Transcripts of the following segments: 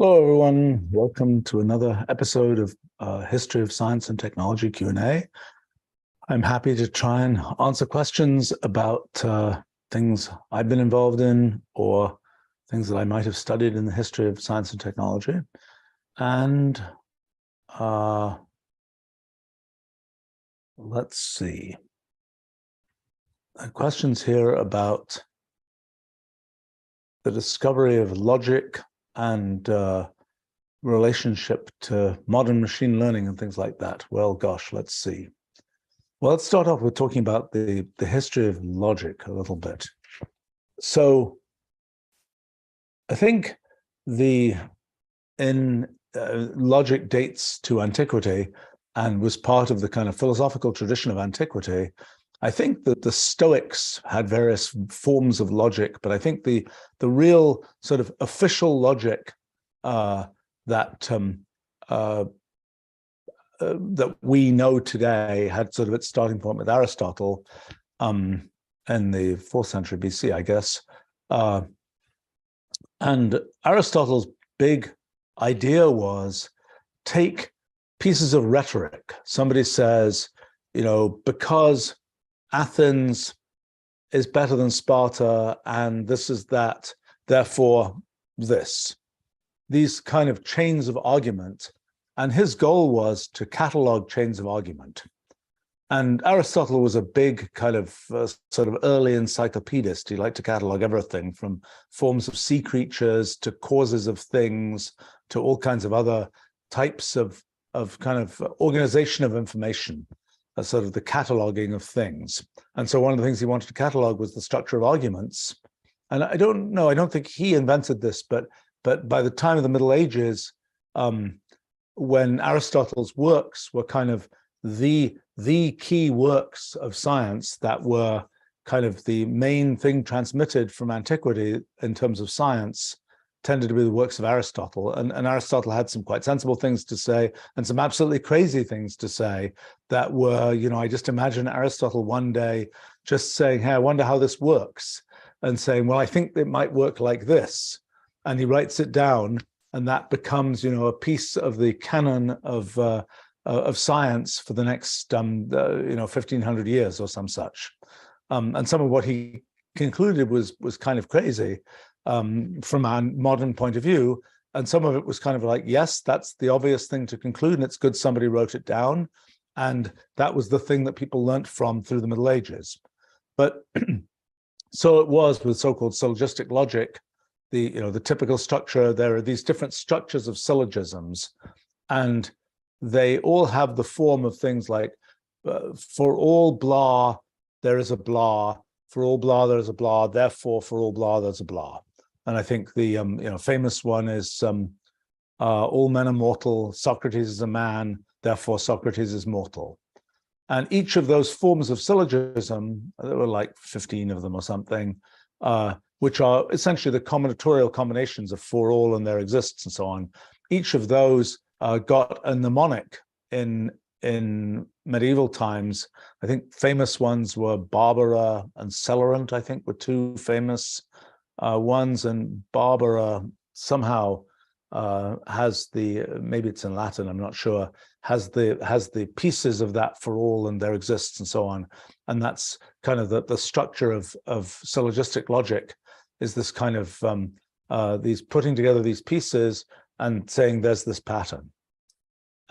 Hello, everyone. Welcome to another episode of History of Science and Technology Q&A. I'm happy to try and answer questions about things I've been involved in or things that I might have studied in the history of science and technology. And let's see. Questions here about the discovery of logic and relationship to modern machine learning and things like that. Well, gosh, let's see. Well, let's start off with talking about the history of logic a little bit. So I think logic dates to antiquity and was part of the kind of philosophical tradition of antiquity. I think that the Stoics had various forms of logic, but I think the real sort of official logic that we know today had sort of its starting point with Aristotle in the 4th century BC, I guess. And Aristotle's big idea was take pieces of rhetoric. Somebody says, because Athens is better than Sparta, and this is that, therefore this. These kind of chains of argument. And his goal was to catalog chains of argument. And Aristotle was a big kind of sort of early encyclopedist. He liked to catalog everything from forms of sea creatures to causes of things to all kinds of other types of kind of organization of information. Sort of the cataloging of things. And so one of the things he wanted to catalog was the structure of arguments. And I don't think he invented this, but by the time of the Middle Ages, when Aristotle's works were kind of the key works of science that were kind of the main thing transmitted from antiquity in terms of science, tended to be the works of Aristotle. And Aristotle had some quite sensible things to say and some absolutely crazy things to say that were, I just imagine Aristotle one day just saying, hey, I wonder how this works, and saying, well, I think it might work like this. And he writes it down, and that becomes, a piece of the canon of science for the next, 1,500 years or some such. And some of what he concluded was kind of crazy. From our modern point of view, and some of it was kind of like, yes, that's the obvious thing to conclude, and it's good somebody wrote it down, and that was the thing that people learnt from through the Middle Ages. But so it was with so-called syllogistic logic, the typical structure. There are these different structures of syllogisms, and they all have the form of things like, for all blah, there is a blah. For all blah, there is a blah. Therefore, for all blah, there's a blah. And I think the famous one is all men are mortal. Socrates is a man. Therefore, Socrates is mortal. And each of those forms of syllogism, there were like 15 of them or something, which are essentially the combinatorial combinations of for all and there exists and so on. Each of those got a mnemonic in medieval times. I think famous ones were Barbara and Celerant, I think, were two famous ones, and Barbara somehow has maybe it's in Latin, I'm not sure, has the pieces of that for all and there exists and so on. And that's kind of the structure of syllogistic logic, is this kind of these putting together these pieces and saying there's this pattern.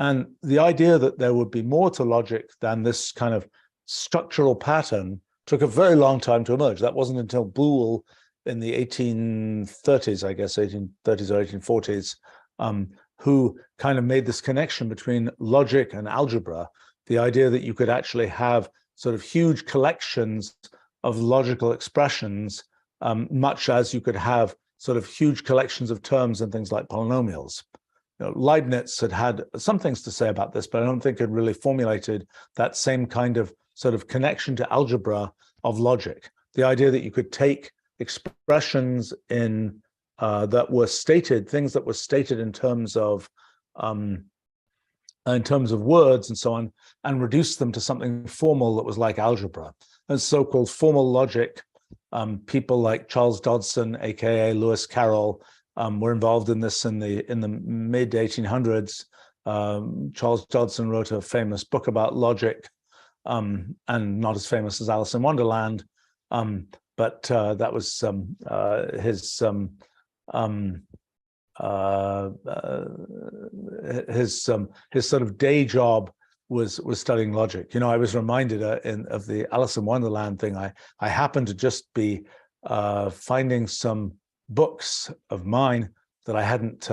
And the idea that there would be more to logic than this kind of structural pattern took a very long time to emerge. That wasn't until Boole in the 1830s, I guess, 1830s or 1840s, who kind of made this connection between logic and algebra, the idea that you could actually have sort of huge collections of logical expressions, much as you could have sort of huge collections of terms and things like polynomials. Leibniz had some things to say about this, but I don't think it really formulated that same kind of sort of connection to algebra of logic. The idea that you could take expressions that were stated, things that were stated in terms of words and so on, and reduce them to something formal that was like algebra. And so-called formal logic, people like Charles Dodson, aka Lewis Carroll, were involved in this in the mid 1800s. Charles Dodson wrote a famous book about logic, and not as famous as Alice in Wonderland, but that was his sort of day job was studying logic. I was reminded of the Alice in Wonderland thing. I happened to just be finding some books of mine that I hadn't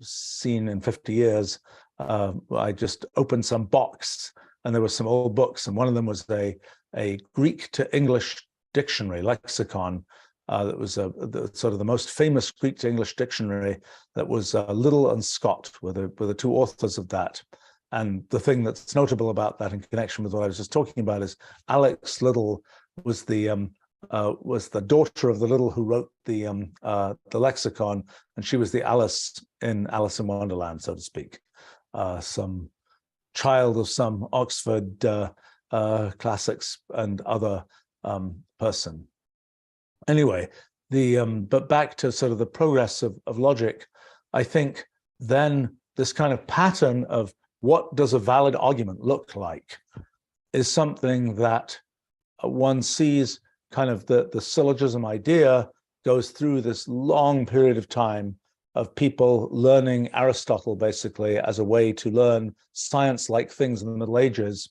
seen in 50 years. I just opened some box, and there were some old books, and one of them was a Greek to English dictionary, lexicon, that was sort of the most famous Greek to English dictionary. That was Liddell and Scott were the two authors of that. And the thing that's notable about that, in connection with what I was just talking about, is Alex Liddell was the daughter of the Liddell who wrote the lexicon, and she was the Alice in Wonderland, so to speak, some child of some Oxford classics and other person. Anyway, but back to sort of the progress of logic, I think then this kind of pattern of what does a valid argument look like is something that one sees. Kind of the syllogism idea goes through this long period of time of people learning Aristotle basically as a way to learn science-like things in the Middle Ages,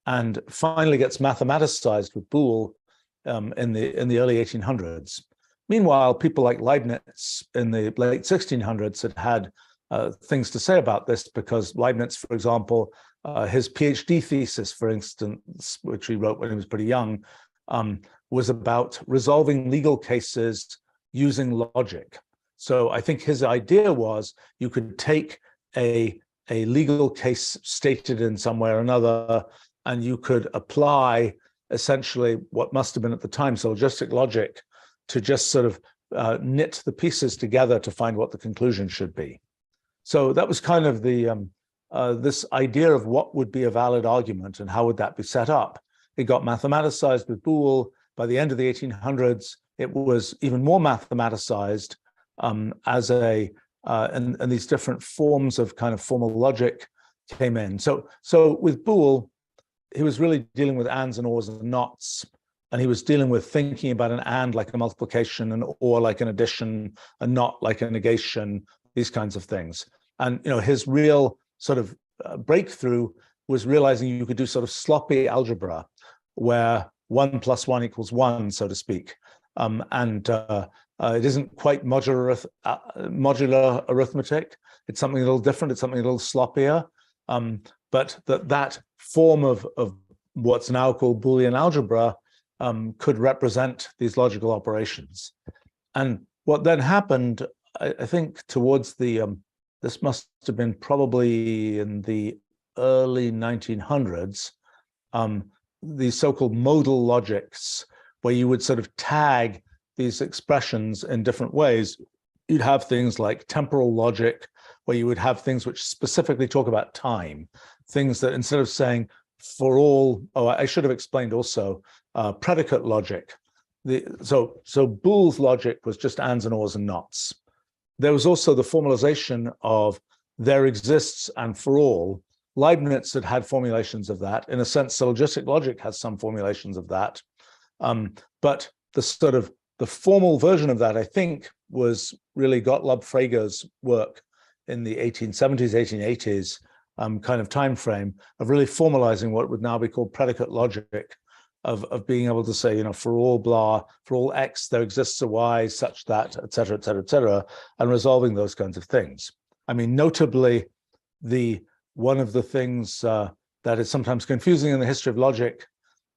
and finally gets mathematicized with Boole in the early 1800s. Meanwhile, people like Leibniz in the late 1600s had things to say about this, because Leibniz, for example, his PhD thesis, for instance, which he wrote when he was pretty young, was about resolving legal cases using logic. So I think his idea was you could take a legal case stated in some way or another, and you could apply essentially what must have been at the time syllogistic logic to just sort of knit the pieces together to find what the conclusion should be. So that was kind of this idea of what would be a valid argument and how would that be set up. It got mathematicized with Boole. By the end of the 1800s, it was even more mathematicized and these different forms of kind of formal logic came in. So with Boole, he was really dealing with ands and ors and nots, and he was dealing with thinking about an and like a multiplication, an or like an addition, a not like a negation, these kinds of things. And his real sort of breakthrough was realizing you could do sort of sloppy algebra, where 1 + 1 = 1, so to speak. It isn't quite modular arithmetic. It's something a little different. It's something a little sloppier. But that form of what's now called Boolean algebra could represent these logical operations. And what then happened, I think, towards this must have been probably in the early 1900s, these so-called modal logics, where you would sort of tag these expressions in different ways. You'd have things like temporal logic, where you would have things which specifically talk about time, things that instead of saying for all, I should have explained also predicate logic. So Boole's logic was just ands and ors and nots. There was also the formalization of there exists and for all. Leibniz had formulations of that. In a sense, syllogistic logic has some formulations of that. But the formal version of that, I think, was really Gottlob Frege's work in the 1870s, 1880s kind of time frame of really formalizing what would now be called predicate logic, of being able to say, for all blah, for all X, there exists a Y such that, et cetera, et cetera, et cetera, and resolving those kinds of things. I mean, notably, one of the things that is sometimes confusing in the history of logic,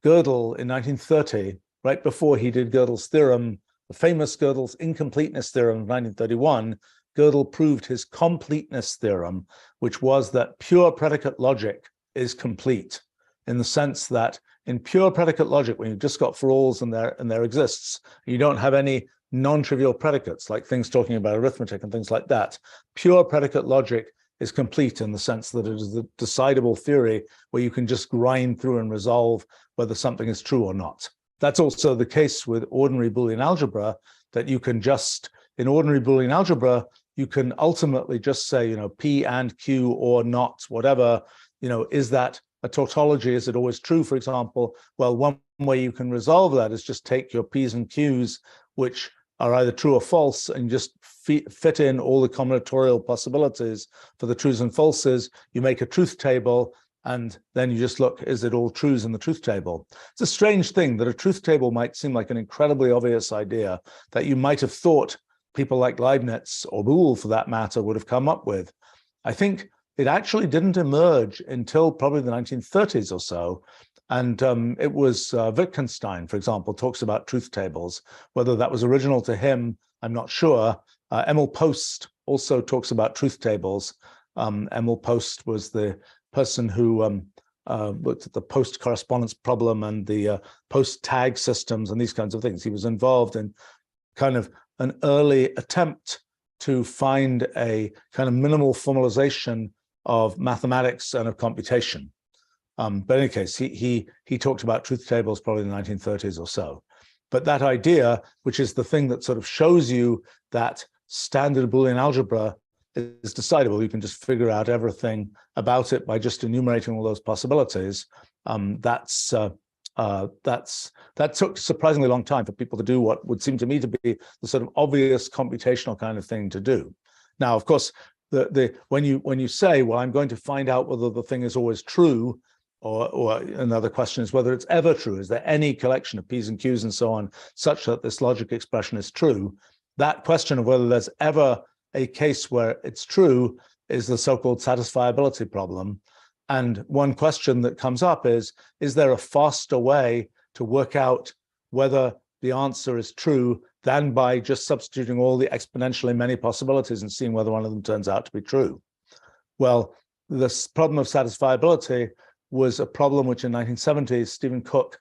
Gödel in 1930, right before he did Gödel's theorem, the famous Gödel's incompleteness theorem of 1931, Gödel proved his completeness theorem, which was that pure predicate logic is complete, in the sense that in pure predicate logic, when you've just got for alls and there exists, you don't have any non-trivial predicates, like things talking about arithmetic and things like that. Pure predicate logic is complete in the sense that it is the decidable theory where you can just grind through and resolve whether something is true or not. That's also the case with ordinary Boolean algebra, that you can just in ordinary Boolean algebra, you can ultimately just say, you know, P and Q or not, whatever, you know, is that a tautology? Is it always true, for example? Well, one way you can resolve that is just take your P's and Q's, which are either true or false, and just fit in all the combinatorial possibilities for the truths and falses. You make a truth table, and then you just look, is it all truths in the truth table? It's a strange thing that a truth table might seem like an incredibly obvious idea that you might have thought people like Leibniz or Boole, for that matter, would have come up with. I think it actually didn't emerge until probably the 1930s or so. And it was Wittgenstein, for example, talks about truth tables. Whether that was original to him, I'm not sure. Emil Post also talks about truth tables. Emil Post was the person who looked at the post correspondence problem and the post tag systems and these kinds of things. He was involved in kind of an early attempt to find a kind of minimal formalization of mathematics and of computation. But in any case, he talked about truth tables probably in the 1930s or so. But that idea, which is the thing that sort of shows you that standard Boolean algebra is decidable, you can just figure out everything about it by just enumerating all those possibilities. That took surprisingly long time for people to do what would seem to me to be the sort of obvious computational kind of thing to do. Now, of course, when you say, well, I'm going to find out whether the thing is always true, or another question is whether it's ever true. Is there any collection of P's and Q's and so on such that this logic expression is true? That question of whether there's ever a case where it's true is the so-called satisfiability problem. And one question that comes up is there a faster way to work out whether the answer is true than by just substituting all the exponentially many possibilities and seeing whether one of them turns out to be true? Well, this problem of satisfiability was a problem which in 1970s, Stephen Cook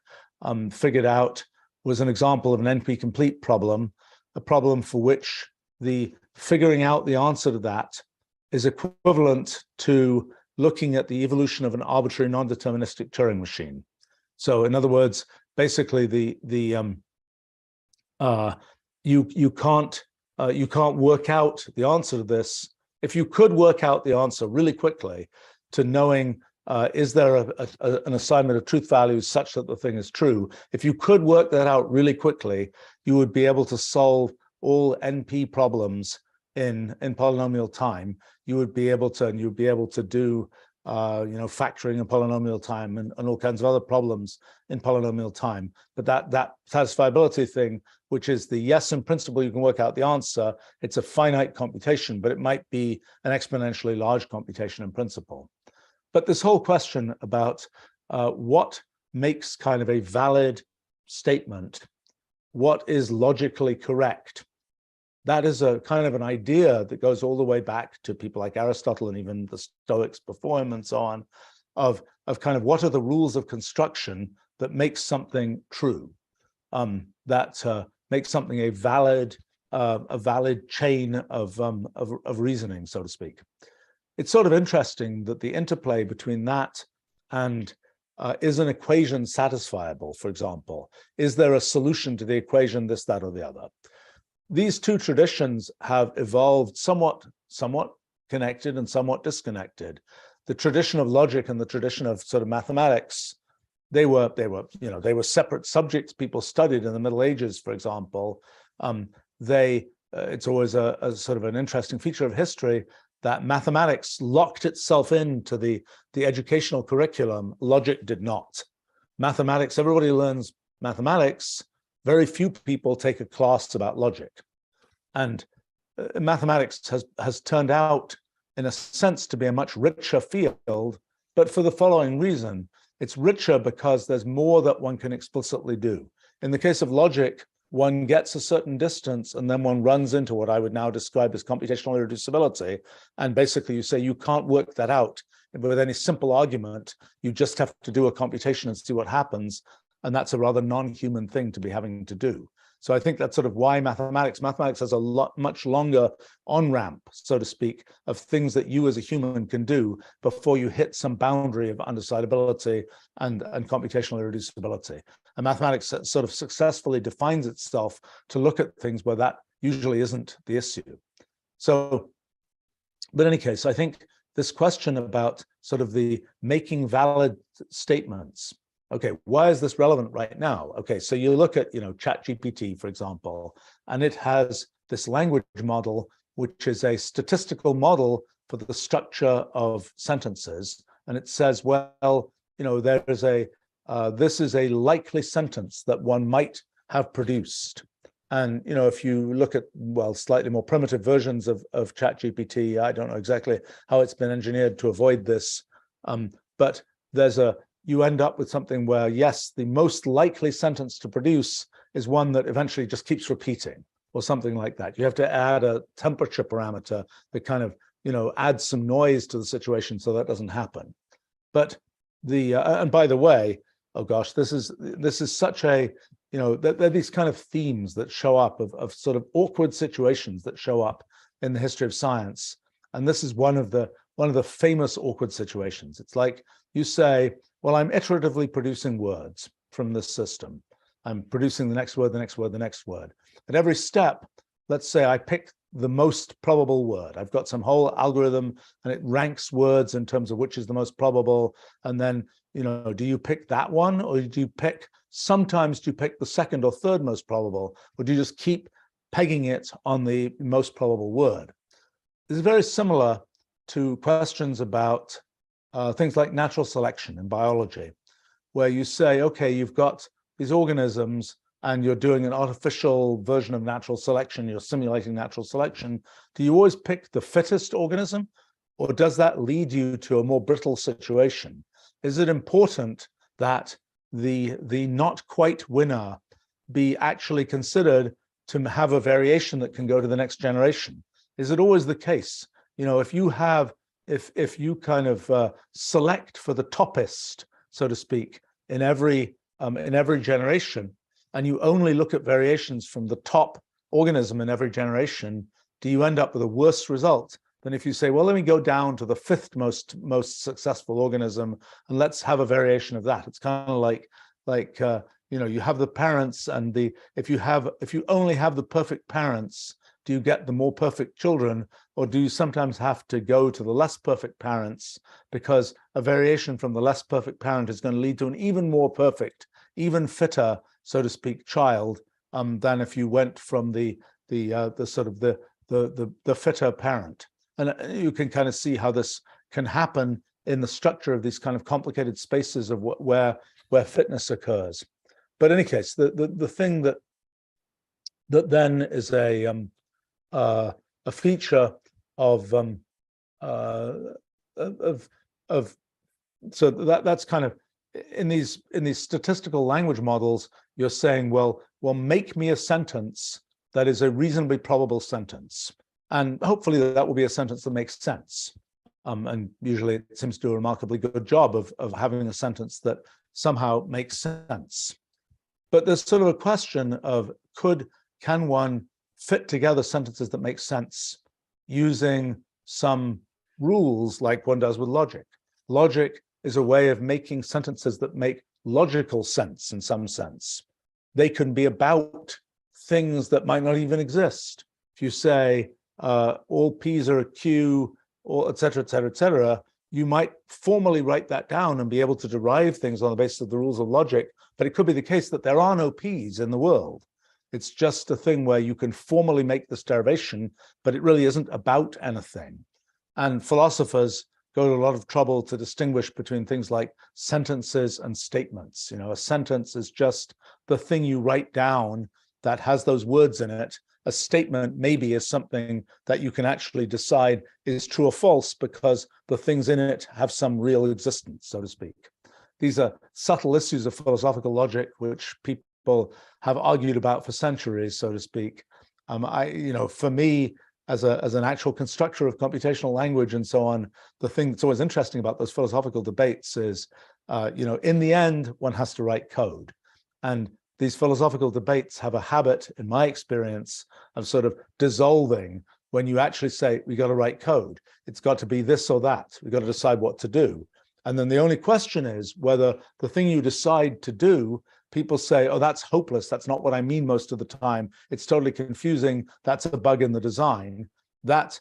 figured out was an example of an NP-complete problem, a problem for which the figuring out the answer to that is equivalent to looking at the evolution of an arbitrary non-deterministic Turing machine. So in other words, basically you can't work out the answer to this. If you could work out the answer really quickly to knowing is there an assignment of truth values such that the thing is true, if you could work that out really quickly, you would be able to solve all NP problems in polynomial time. You would be able to, and you'd be able to do factoring in polynomial time and all kinds of other problems in polynomial time. But that satisfiability thing, which is the yes, in principle, you can work out the answer. It's a finite computation, but it might be an exponentially large computation in principle. But this whole question about what makes kind of a valid statement, what is logically correct, that is a kind of an idea that goes all the way back to people like Aristotle and even the Stoics before him and so on, of kind of what are the rules of construction that make something true, that makes something a valid chain of reasoning, so to speak. It's sort of interesting that the interplay between that and is an equation satisfiable, for example? Is there a solution to the equation, this, that, or the other? These two traditions have evolved somewhat connected and somewhat disconnected. The tradition of logic and the tradition of sort of mathematics, they were separate subjects people studied in the Middle Ages, for example. It's always a sort of an interesting feature of history that mathematics locked itself into the educational curriculum. Logic did not. Mathematics, everybody learns mathematics. Very few people take a class about logic. And mathematics has turned out, in a sense, to be a much richer field, but for the following reason. It's richer because there's more that one can explicitly do. In the case of logic, one gets a certain distance and then one runs into what I would now describe as computational irreducibility. And basically you say you can't work that out with any simple argument. You just have to do a computation and see what happens. And that's a rather non-human thing to be having to do. So I think that's sort of why mathematics has a much longer on-ramp, so to speak, of things that you as a human can do before you hit some boundary of undecidability and computational irreducibility. And mathematics sort of successfully defines itself to look at things where that usually isn't the issue. So, but in any case, I think this question about sort of the making valid statements. Okay, why is this relevant right now? Okay, so you look at, ChatGPT, for example, and it has this language model, which is a statistical model for the structure of sentences. And it says, well, there is this is a likely sentence that one might have produced. And, if you look at, slightly more primitive versions of ChatGPT, I don't know exactly how it's been engineered to avoid this, but you end up with something where, yes, the most likely sentence to produce is one that eventually just keeps repeating or something like that. You have to add a temperature parameter that kind of, adds some noise to the situation so that doesn't happen. But and by the way, oh gosh, this is such a, there are these kind of themes that show up of sort of awkward situations that show up in the history of science. And this is one of the famous awkward situations. It's like you say, well, I'm iteratively producing words from this system. I'm producing the next word, the next word, the next word. At every step, let's say I pick the most probable word. I've got some whole algorithm and it ranks words in terms of which is the most probable. And then, do you pick that one, or sometimes do you pick the second or third most probable, or do you just keep pegging it on the most probable word? This is very similar to questions about things like natural selection in biology, where you say, okay, you've got these organisms and you're doing an artificial version of natural selection, you're simulating natural selection. Do you always pick the fittest organism, or does that lead you to a more brittle situation? Is it important that the not quite winner be actually considered to have a variation that can go to the next generation? Is it always the case? If you kind of select for the toppest, so to speak, in every generation, and you only look at variations from the top organism in every generation, do you end up with a worse result than if you say, well, let me go down to the fifth most successful organism and let's have a variation of that? It's kind of like you have the parents, and if you only have the perfect parents, do you get the more perfect children, or do you sometimes have to go to the less perfect parents, because a variation from the less perfect parent is going to lead to an even more perfect, even fitter, so to speak, child than if you went from the fitter parent? And you can kind of see how this can happen in the structure of these kind of complicated spaces of where fitness occurs. But in any case, the thing that then is a feature of so that's kind of in these statistical language models, you're saying, well, make me a sentence that is a reasonably probable sentence. And hopefully that will be a sentence that makes sense. And usually it seems to do a remarkably good job of having a sentence that somehow makes sense. But there's sort of a question of can one fit together sentences that make sense using some rules like one does with logic? Logic is a way of making sentences that make logical sense in some sense. They can be about things that might not even exist. If you say all P's are a Q, or et cetera, you might formally write that down and be able to derive things on the basis of the rules of logic, but it could be the case that there are no P's in the world. It's just a thing where you can formally make this derivation, but it really isn't about anything. And philosophers go to a lot of trouble to distinguish between things like sentences and statements. A sentence is just the thing you write down that has those words in it. A statement maybe is something that you can actually decide is true or false because the things in it have some real existence, so to speak. These are subtle issues of philosophical logic, which people have argued about for centuries, so to speak. For me, as an actual constructor of computational language and so on, the thing that's always interesting about those philosophical debates is, in the end, one has to write code. And these philosophical debates have a habit, in my experience, of sort of dissolving when you actually say, we got to write code. It's got to be this or that. We've got to decide what to do. And then the only question is whether the thing you decide to do people say, oh, that's hopeless. That's not what I mean most of the time. It's totally confusing. That's a bug in the design. That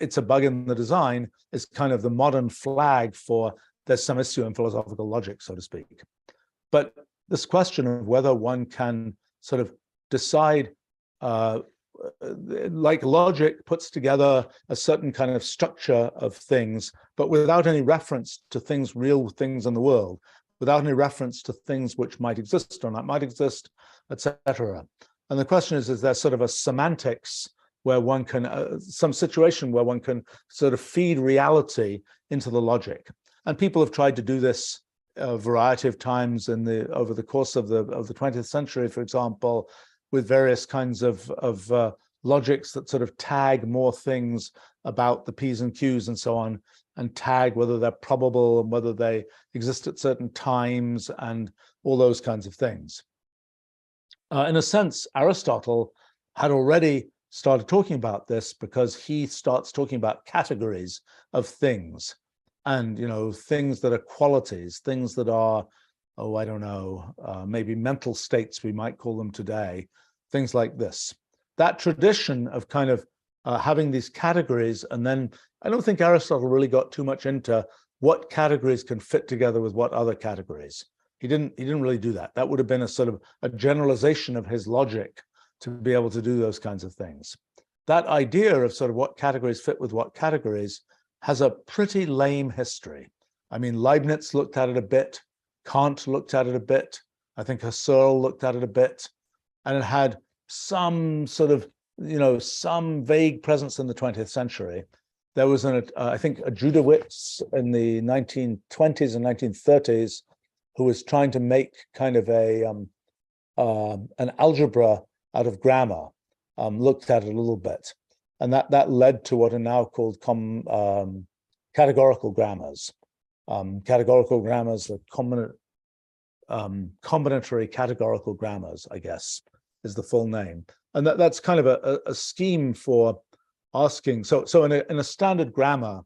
it's a bug in the design is kind of the modern flag for there's some issue in philosophical logic, so to speak. But this question of whether one can sort of decide, like logic puts together a certain kind of structure of things, but without any reference to things, real things in the world, without any reference to things which might exist or not might exist, etc. And the question is there sort of a semantics where one can, some situation where one can sort of feed reality into the logic? And people have tried to do this a variety of times over the course of the 20th century, for example, with various kinds of logics that sort of tag more things about the P's and Q's and so on, and tag whether they're probable and whether they exist at certain times and all those kinds of things. In a sense, Aristotle had already started talking about this, because he starts talking about categories of things, and things that are qualities, things that are, oh, I don't know, maybe mental states, we might call them today, things like this. That tradition of kind of having these categories, and then I don't think Aristotle really got too much into what categories can fit together with what other categories. He didn't really do that. That would have been a sort of a generalization of his logic to be able to do those kinds of things. That idea of sort of what categories fit with what categories has a pretty lame history. I mean, Leibniz looked at it a bit, Kant looked at it a bit, I think Husserl looked at it a bit, and it had some sort of, some vague presence in the 20th century. There was, I think, a Judowitz in the 1920s and 1930s who was trying to make kind of an algebra out of grammar, looked at it a little bit. And that led to what are now called categorical grammars. Categorical grammars are combinatory categorical grammars, I guess, is the full name. And that's kind of a scheme for asking. So in a standard grammar,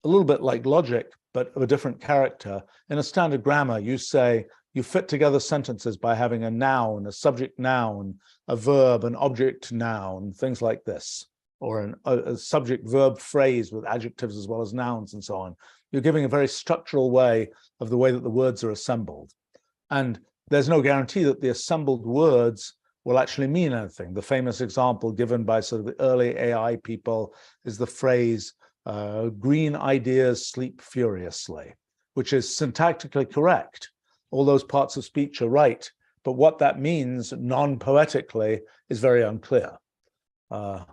a little bit like logic, but of a different character, in a standard grammar, you say, you fit together sentences by having a noun, a subject noun, a verb, an object noun, things like this, or a subject verb phrase with adjectives as well as nouns and so on. You're giving a very structural way of the way that the words are assembled. And there's no guarantee that the assembled words will actually mean anything. The famous example given by sort of the early AI people is the phrase, green ideas sleep furiously, which is syntactically correct. All those parts of speech are right, but what that means non-poetically is very unclear. I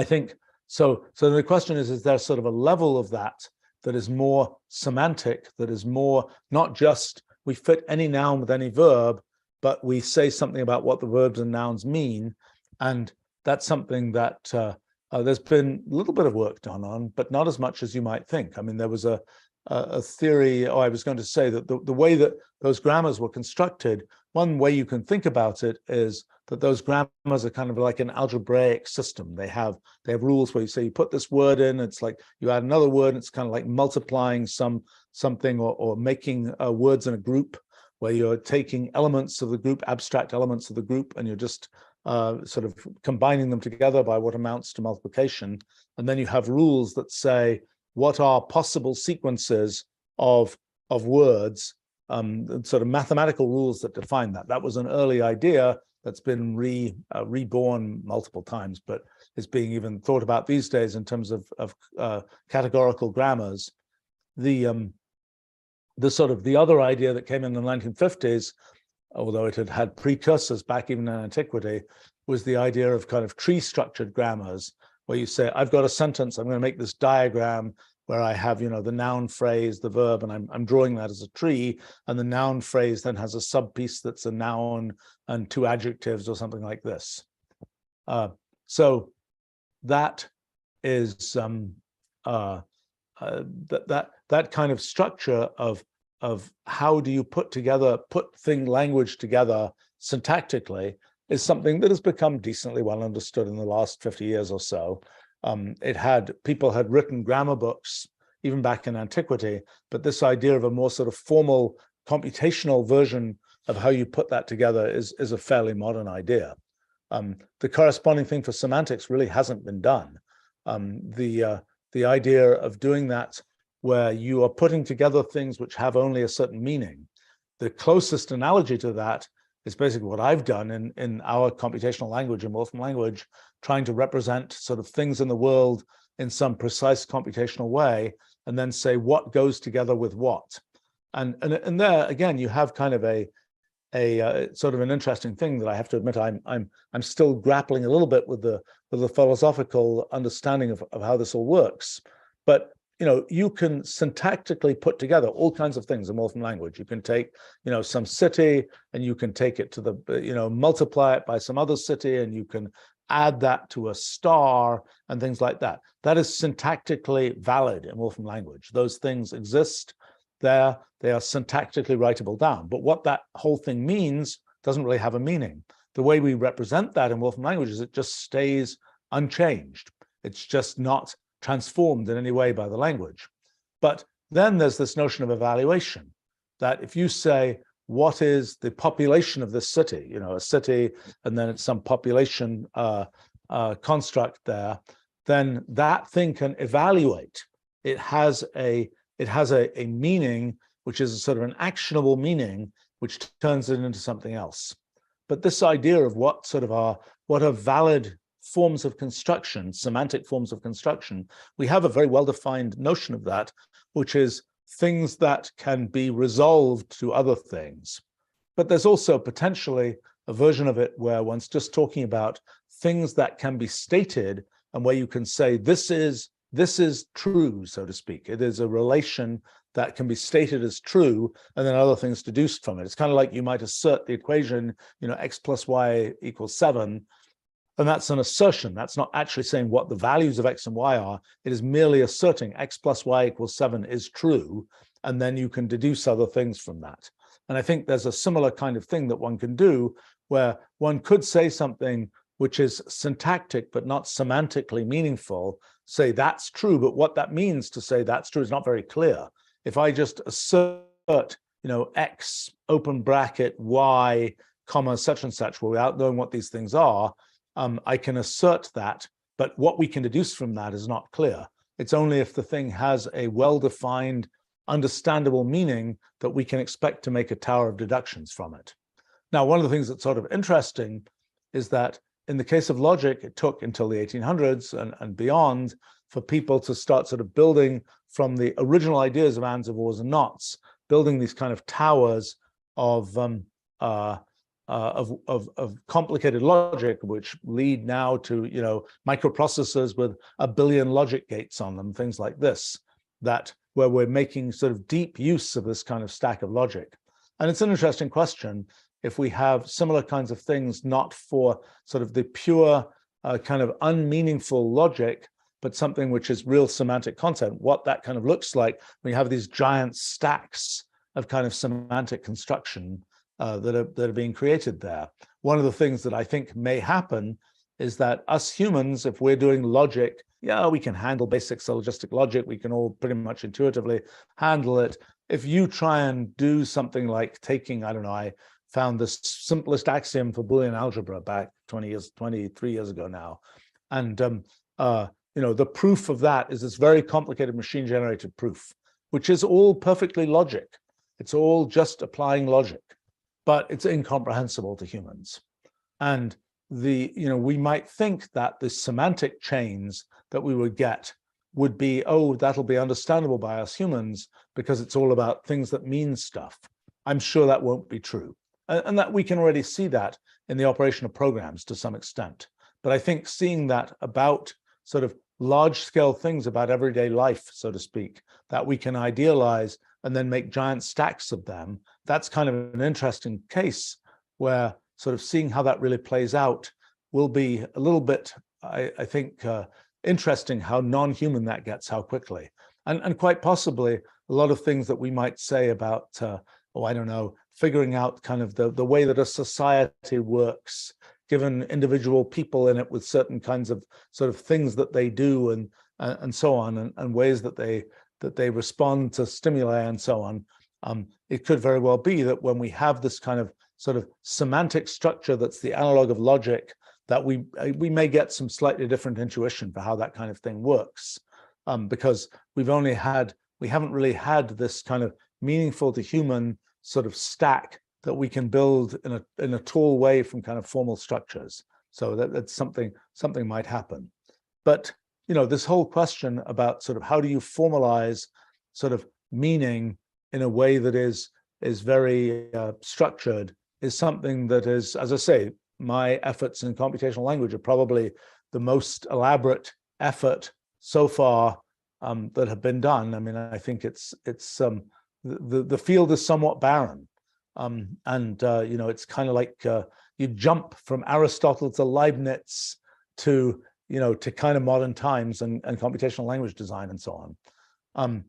think, so the question is there sort of a level of that is more semantic, that is more, not just we fit any noun with any verb, but we say something about what the verbs and nouns mean. And that's something that there's been a little bit of work done on, but not as much as you might think. I mean, there was a theory, I was going to say that the way that those grammars were constructed, one way you can think about it is that those grammars are kind of like an algebraic system. They have rules where you say you put this word in, it's like you add another word, and it's kind of like multiplying something or making words in a group, where you're taking elements of the group, abstract elements of the group, and you're just sort of combining them together by what amounts to multiplication. And then you have rules that say what are possible sequences of words, sort of mathematical rules that define that. That was an early idea that's been reborn multiple times, but is being even thought about these days in terms of categorical grammars. The other idea that came in the 1950s, although it had precursors back even in antiquity, was the idea of kind of tree-structured grammars, where you say, I've got a sentence, I'm going to make this diagram where I have, the noun phrase, the verb, and I'm drawing that as a tree, and the noun phrase then has a sub-piece that's a noun and two adjectives or something like this. So that is that kind of structure of how do you put language together syntactically is something that has become decently well understood in the last 50 years or so. People had written grammar books even back in antiquity, but this idea of a more sort of formal computational version of how you put that together is a fairly modern idea. The corresponding thing for semantics really hasn't been done. The idea of doing that where you are putting together things which have only a certain meaning. The closest analogy to that is basically what I've done in our computational language, in Wolfram language, trying to represent sort of things in the world in some precise computational way, and then say what goes together with what. And there again, you have kind of a sort of an interesting thing that I have to admit I'm still grappling a little bit with the philosophical understanding of how this all works. But you can syntactically put together all kinds of things in Wolfram language. You can take some city, and you can take it to the multiply it by some other city, and you can add that to a star and things like that. That is syntactically valid in Wolfram language. Those things exist there. They are syntactically writable down. But what that whole thing means doesn't really have a meaning. The way we represent that in Wolfram language is it just stays unchanged. It's just not transformed in any way by the language. But then there's this notion of evaluation, that if you say, what is the population of this city, a city, and then it's some population construct there, then that thing can evaluate. It has a meaning, which is a sort of an actionable meaning, which turns it into something else. But this idea of what are valid forms of construction, semantic forms of construction, we have a very well-defined notion of that, which is things that can be resolved to other things. But there's also potentially a version of it where one's just talking about things that can be stated, and where you can say this is true, so to speak. It is a relation that can be stated as true, and then other things deduced from it. It's kind of like you might assert the equation, x plus y equals 7, and that's an assertion. That's not actually saying what the values of x and y are. It is merely asserting x plus y equals 7 is true, and then you can deduce other things from that. And I think there's a similar kind of thing that one can do, where one could say something which is syntactic but not semantically meaningful, say that's true, but what that means to say that's true is not very clear. If I just assert, x open bracket y comma such and such, without knowing what these things are, I can assert that, but what we can deduce from that is not clear. It's only if the thing has a well-defined, understandable meaning that we can expect to make a tower of deductions from it. Now, one of the things that's sort of interesting is that in the case of logic, it took until the 1800s and beyond for people to start sort of building from the original ideas of ands, of ors, and nots, building these kind of towers of complicated logic, which lead now to microprocessors with 1 billion logic gates on them, things like this, where we're making sort of deep use of this kind of stack of logic. And it's an interesting question if we have similar kinds of things, not for sort of the pure kind of unmeaningful logic, but something which is real semantic content, what that kind of looks like when you have these giant stacks of kind of semantic construction that are being created there. One of the things that I think may happen is that us humans, if we're doing logic, yeah, we can handle basic syllogistic logic. We can all pretty much intuitively handle it. If you try and do something like taking, I don't know, I found the simplest axiom for Boolean algebra back 23 years ago now. And, the proof of that is this very complicated machine-generated proof, which is all perfectly logic. It's all just applying logic, but it's incomprehensible to humans. And we might think that the semantic chains that we would get would be, oh, that'll be understandable by us humans because it's all about things that mean stuff. I'm sure that won't be true. And that we can already see that in the operation of programs to some extent. But I think seeing that about sort of large-scale things about everyday life, so to speak, that we can idealize and then make giant stacks of them, that's kind of an interesting case where sort of seeing how that really plays out will be a little bit, I think, interesting how non-human that gets, how quickly. And quite possibly a lot of things that we might say about, I don't know, figuring out kind of the way that a society works, given individual people in it with certain kinds of sort of things that they do and so on, and ways that they respond to stimuli and so on. It could very well be that when we have this kind of sort of semantic structure that's the analog of logic, that we may get some slightly different intuition for how that kind of thing works, because we haven't really had this kind of meaningful to human sort of stack that we can build in a tall way from kind of formal structures. So that's something might happen. But this whole question about sort of how do you formalize sort of meaning in a way that is very structured is something that is, as I say, my efforts in computational language are probably the most elaborate effort so far that have been done. I mean, I think it's the field is somewhat barren, and it's kind of like you jump from Aristotle to Leibniz to kind of modern times and computational language design and so on.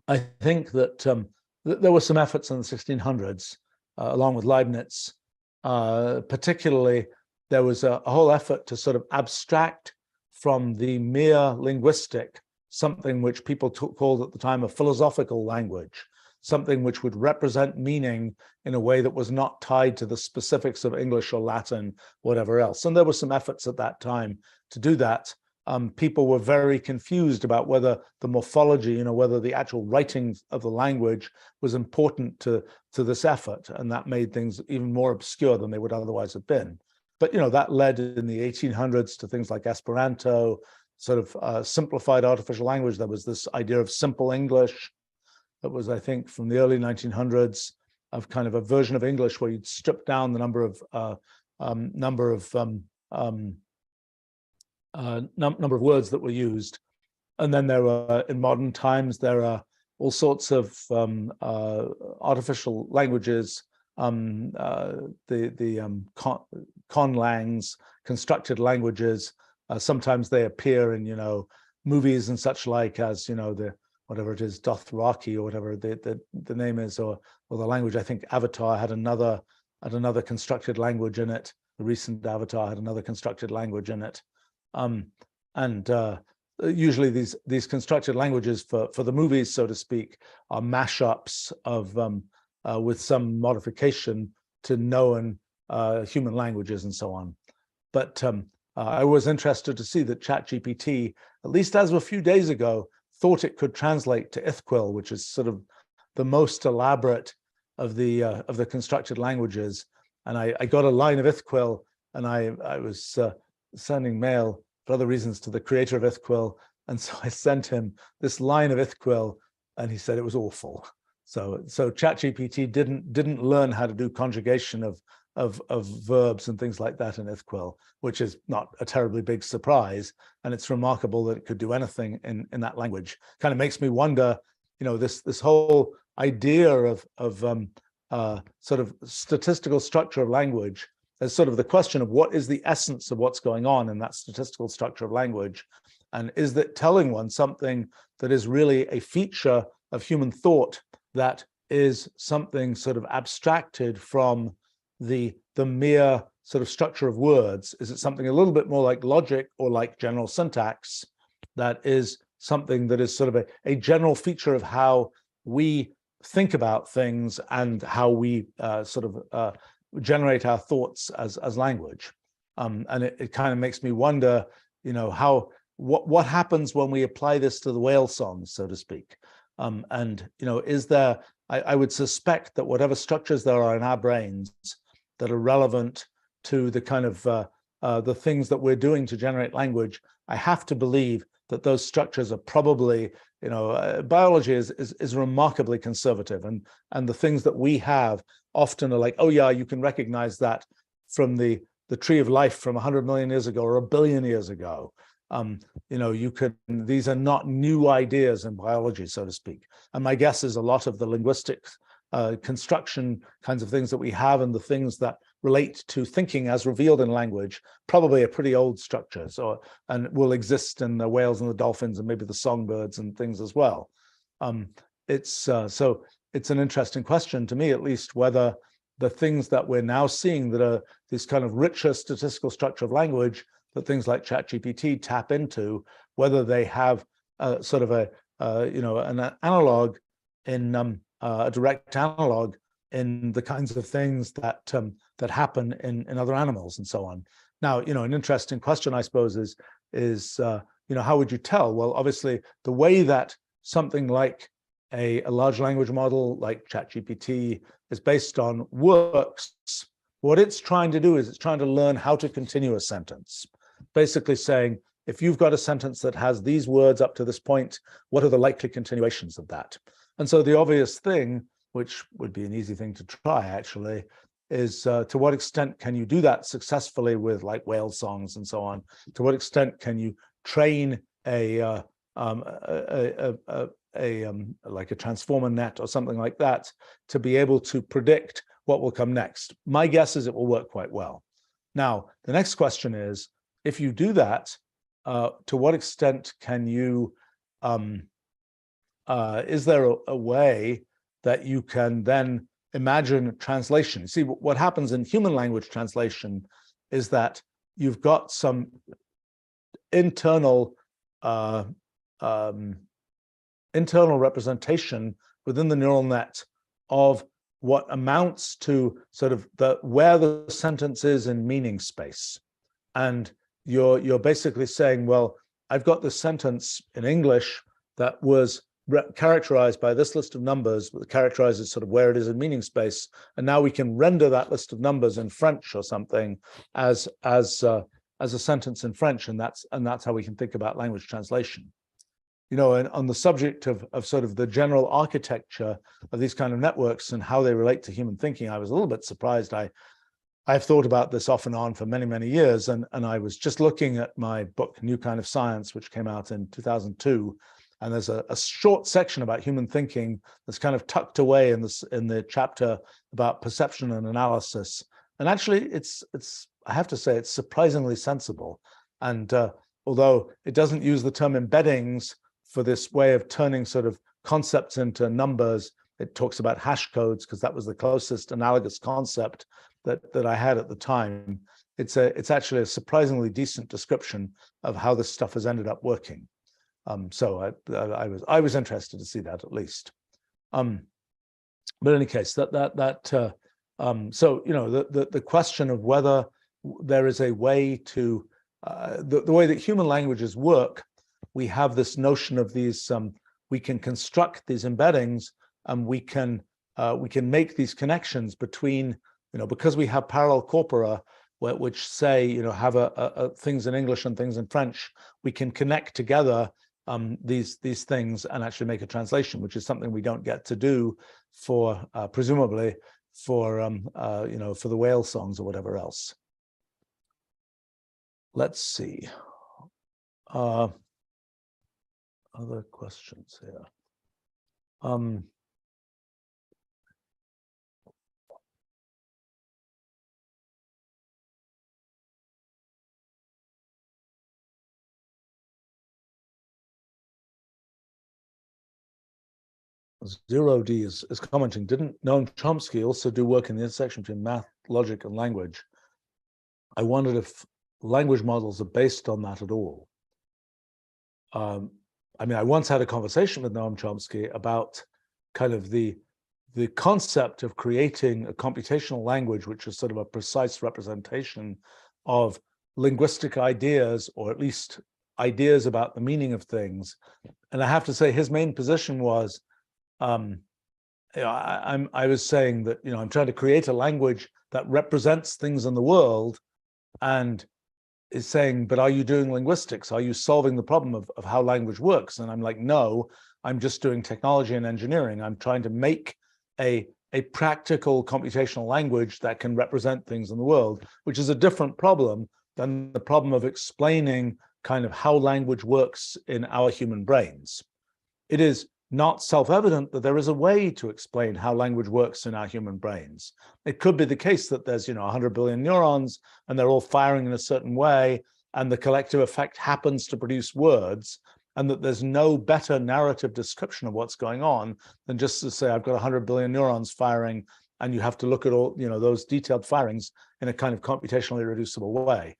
I think that there were some efforts in the 1600s, along with Leibniz. Particularly, there was a whole effort to sort of abstract from the mere linguistic something which people called at the time a philosophical language, something which would represent meaning in a way that was not tied to the specifics of English or Latin, whatever else. And there were some efforts at that time to do that. People were very confused about whether the morphology, whether the actual writing of the language was important to this effort, and that made things even more obscure than they would otherwise have been. But that led in the 1800s to things like Esperanto, sort of simplified artificial language. There was this idea of simple English that was, I think, from the early 1900s, of kind of a version of English where you'd strip down the number of words that were used. And then there are, in modern times, there are all sorts of artificial languages, conlangs, constructed languages. Sometimes they appear in movies and such like, as the whatever it is, Dothraki or whatever the name is, or the language. I think Avatar had another constructed language in it. The recent Avatar had another constructed language in it. Usually these constructed languages for the movies, so to speak, are mashups of with some modification to known human languages and so on. But I was interested to see that ChatGPT, at least as of a few days ago, thought it could translate to Ithquil, which is sort of the most elaborate of the constructed languages. And I got a line of Ithquil, and I was sending mail for other reasons to the creator of Ithquil, and so I sent him this line of Ithquil, and he said it was awful. So ChatGPT didn't learn how to do conjugation of verbs and things like that in Ithquil, which is not a terribly big surprise, and it's remarkable that it could do anything in that language. Kind of makes me wonder, this whole idea of sort of statistical structure of language as sort of the question of what is the essence of what's going on in that statistical structure of language, and is that telling one something that is really a feature of human thought that is something sort of abstracted from the mere sort of structure of words? Is it something a little bit more like logic or like general syntax that is something that is sort of a general feature of how we think about things and how we generate our thoughts as language? And it kind of makes me wonder, what happens when we apply this to the whale songs, so to speak? Is there, I would suspect that whatever structures there are in our brains that are relevant to the kind of the things that we're doing to generate language, I have to believe that those structures are probably, biology is remarkably conservative, and the things that we have often are like, oh yeah, you can recognize that from the tree of life from 100 million years ago or 1 billion years ago. These are not new ideas in biology, so to speak. And my guess is a lot of the linguistic construction kinds of things that we have and the things that relate to thinking as revealed in language probably are pretty old structures, and will exist in the whales and the dolphins and maybe the songbirds and things as well. So it's an interesting question to me, at least, whether the things that we're now seeing that are this kind of richer statistical structure of language that things like ChatGPT tap into, whether they have sort of an analog in a direct analog in the kinds of things that that happen in other animals and so on. Now, an interesting question, I suppose, is how would you tell? Well, obviously, the way that something like a large language model like ChatGPT is based on works, what it's trying to do is it's trying to learn how to continue a sentence, basically saying, if you've got a sentence that has these words up to this point, what are the likely continuations of that? And so the obvious thing, which would be an easy thing to try actually, is to what extent can you do that successfully with like whale songs and so on? To what extent can you train like a transformer net or something like that to be able to predict what will come next? My guess is it will work quite well. Now, the next question is, if you do that, to what extent can you, is there a way that you can then imagine translation? See, what happens in human language translation is that you've got some internal representation within the neural net of what amounts to sort of where the sentence is in meaning space. And you're basically saying, well, I've got this sentence in English that was characterized by this list of numbers, that characterizes sort of where it is in meaning space, and now we can render that list of numbers in French or something as a sentence in French, and that's how we can think about language translation. And on the subject of sort of the general architecture of these kind of networks and how they relate to human thinking, I was a little bit surprised. I've thought about this off and on for many, many years, and I was just looking at my book, New Kind of Science, which came out in 2002, and there's a short section about human thinking that's kind of tucked away in the chapter about perception and analysis. And actually, I have to say, it's surprisingly sensible. And although it doesn't use the term embeddings for this way of turning sort of concepts into numbers, it talks about hash codes because that was the closest analogous concept that I had at the time. It's actually a surprisingly decent description of how this stuff has ended up working. So I was interested to see that at least. But in any case, so the question of whether there is a way to the way that human languages work, we have this notion of these. We can construct these embeddings, and we can make these connections between, because we have parallel corpora, which say, have things in English and things in French, we can connect together these things and actually make a translation, which is something we don't get to do for presumably for for the whale songs or whatever else. Let's see. Other questions here. 0D is commenting, didn't Noam Chomsky also do work in the intersection between math, logic, and language? I wondered if language models are based on that at all. I mean, I once had a conversation with Noam Chomsky about kind of the concept of creating a computational language, which is sort of a precise representation of linguistic ideas, or at least ideas about the meaning of things. And I have to say, his main position was, I was saying that, I'm trying to create a language that represents things in the world, and is saying, but are you doing linguistics? Are you solving the problem of how language works? And I'm like, no, I'm just doing technology and engineering. I'm trying to make a practical computational language that can represent things in the world, which is a different problem than the problem of explaining kind of how language works in our human brains. It is not self-evident that there is a way to explain how language works in our human brains. It could be the case that there's 100 billion neurons and they're all firing in a certain way, and the collective effect happens to produce words, and that there's no better narrative description of what's going on than just to say, I've got 100 billion neurons firing, and you have to look at all those detailed firings in a kind of computationally reducible way.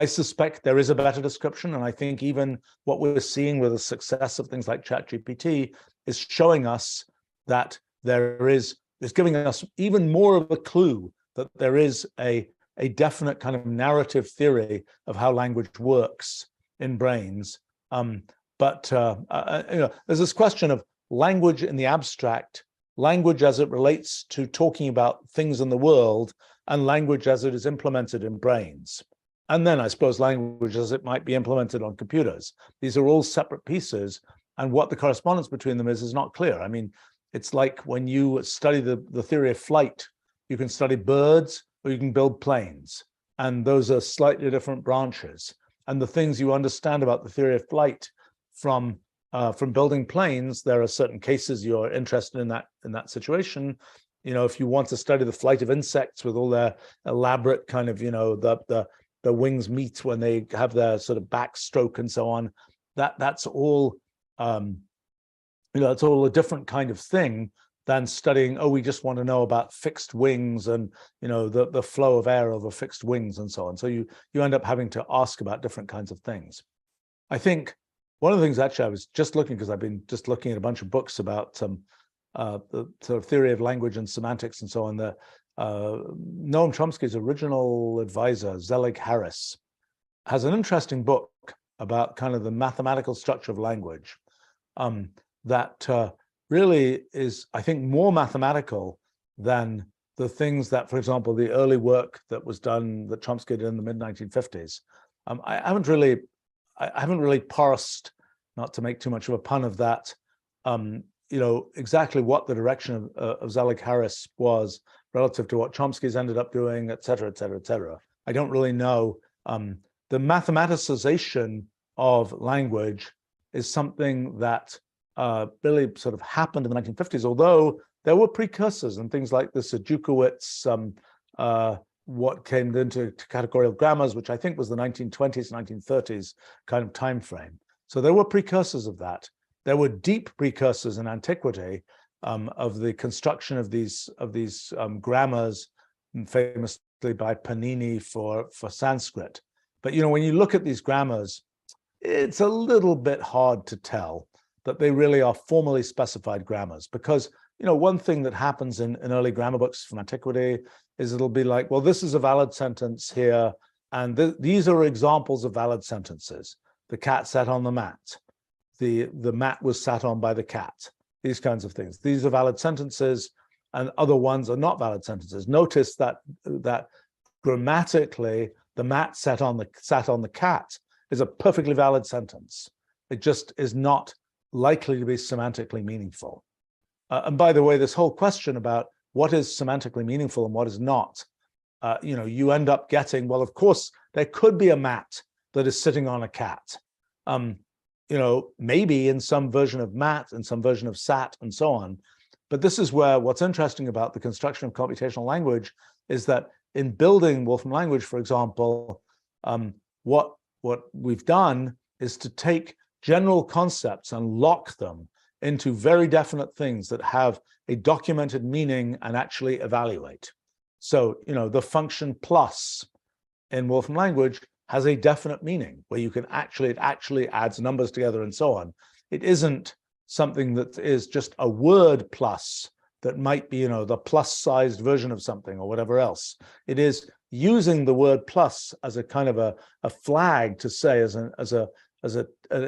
I suspect there is a better description, and I think even what we're seeing with the success of things like ChatGPT is showing us that is giving us even more of a clue that there is a definite kind of narrative theory of how language works in brains. But there's this question of language in the abstract, language as it relates to talking about things in the world, and language as it is implemented in brains. And then I suppose language as it might be implemented on computers. These are all separate pieces, and what the correspondence between them is not clear. I mean, it's like when you study the theory of flight, you can study birds or you can build planes, and those are slightly different branches. And the things you understand about the theory of flight from building planes, there are certain cases you're interested in that situation. You know, if you want to study the flight of insects with all their elaborate kind of, you know, the wings meet when they have their sort of backstroke and so on, that's all, you know, it's all a different kind of thing than studying, oh, we just want to know about fixed wings and, you know, the flow of air over fixed wings and so on. So you end up having to ask about different kinds of things. I think one of the things, actually, I was just looking, because I've been just looking at a bunch of books about the sort of theory of language and semantics and so on. Noam Chomsky's original advisor, Zelig Harris, has an interesting book about kind of the mathematical structure of language that really is, I think, more mathematical than the things that, for example, the early work that was done, that Chomsky did in the mid-1950s. I haven't really parsed, not to make too much of a pun of that, you know, exactly what the direction of Zelig Harris was relative to what Chomsky's ended up doing, et cetera, et cetera, et cetera. I don't really know. The mathematicization of language is something that really sort of happened in the 1950s, although there were precursors and things like the Sajukowitz, what came into categorical grammars, which I think was the 1920s, 1930s kind of time frame. So there were precursors of that. There were deep precursors in antiquity of the construction of these grammars, famously by Panini for Sanskrit. But you know, when you look at these grammars, it's a little bit hard to tell that they really are formally specified grammars, because you know, one thing that happens in early grammar books from antiquity is it'll be like, well, this is a valid sentence here, and these are examples of valid sentences. The cat sat on the mat. The mat was sat on by the cat. These kinds of things. These are valid sentences, and other ones are not valid sentences. Notice that grammatically, the mat sat on the cat is a perfectly valid sentence. It just is not likely to be semantically meaningful. And by the way, this whole question about what is semantically meaningful and what is not, you know, you end up getting, well, of course, there could be a mat that is sitting on a cat. You know, maybe in some version of mat and some version of sat and so on. But this is where what's interesting about the construction of computational language is that in building Wolfram language, for example, what we've done is to take general concepts and lock them into very definite things that have a documented meaning and actually evaluate. So, you know, the function plus in Wolfram language has a definite meaning where you can it actually adds numbers together and so on. It isn't something that is just a word plus that might be, you know, the plus-sized version of something or whatever else. It is using the word plus as a kind of a flag to say as an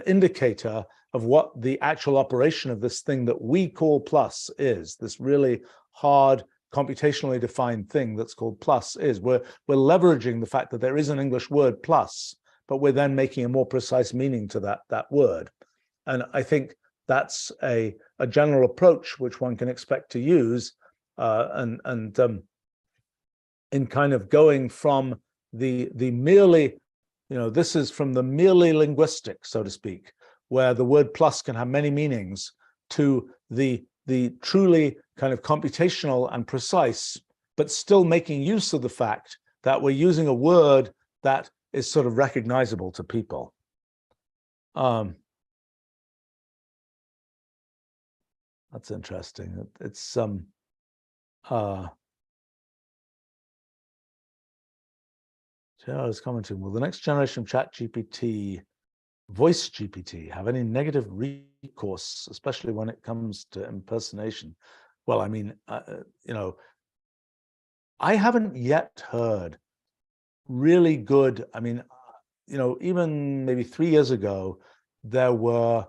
indicator of what the actual operation of this thing that we call plus is, this really hard, computationally defined thing that's called plus is. We're leveraging the fact that there is an English word plus, but we're then making a more precise meaning to that word. And I think that's a general approach which one can expect to use in kind of going from the merely, you know, this is from the merely linguistic, so to speak, where the word plus can have many meanings, to the truly kind of computational and precise, but still making use of the fact that we're using a word that is sort of recognizable to people. That's interesting. It's I was commenting, well, the next generation of ChatGPT VoiceGPT have any negative recourse, especially when it comes to impersonation? Well, I mean, I haven't yet heard really good, I mean, even maybe 3 years ago, there were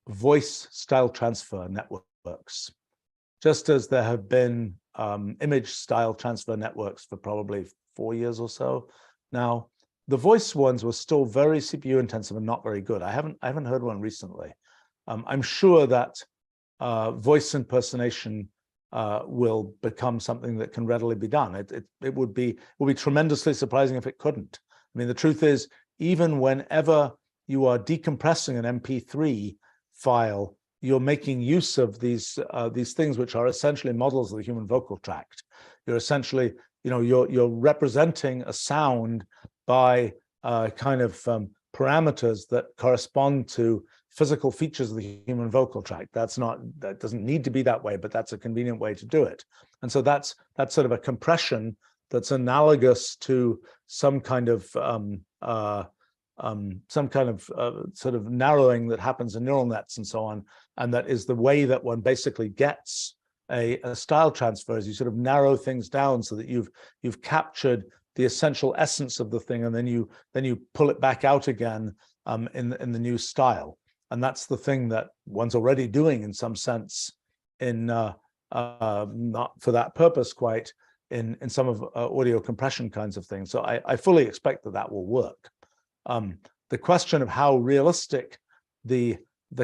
voice style transfer networks, just as there have been image style transfer networks for probably 4 years or so. Now, the voice ones were still very CPU intensive and not very good. I haven't heard one recently. I'm sure that voice impersonation will become something that can readily be done. It would be tremendously surprising if it couldn't. I mean, the truth is, even whenever you are decompressing an MP3 file, you're making use of these things which are essentially models of the human vocal tract. You're essentially, you're representing a sound by kind of parameters that correspond to physical features of the human vocal tract. That doesn't need to be that way, but that's a convenient way to do it. And so that's sort of a compression that's analogous to some kind of sort of narrowing that happens in neural nets and so on. And that is the way that one basically gets a style transfer, is you sort of narrow things down so that you've captured the essential essence of the thing, and then you pull it back out again in the new style. And that's the thing that one's already doing in some sense, in not for that purpose quite, in some of audio compression kinds of things. So I fully expect that will work. The question of how realistic the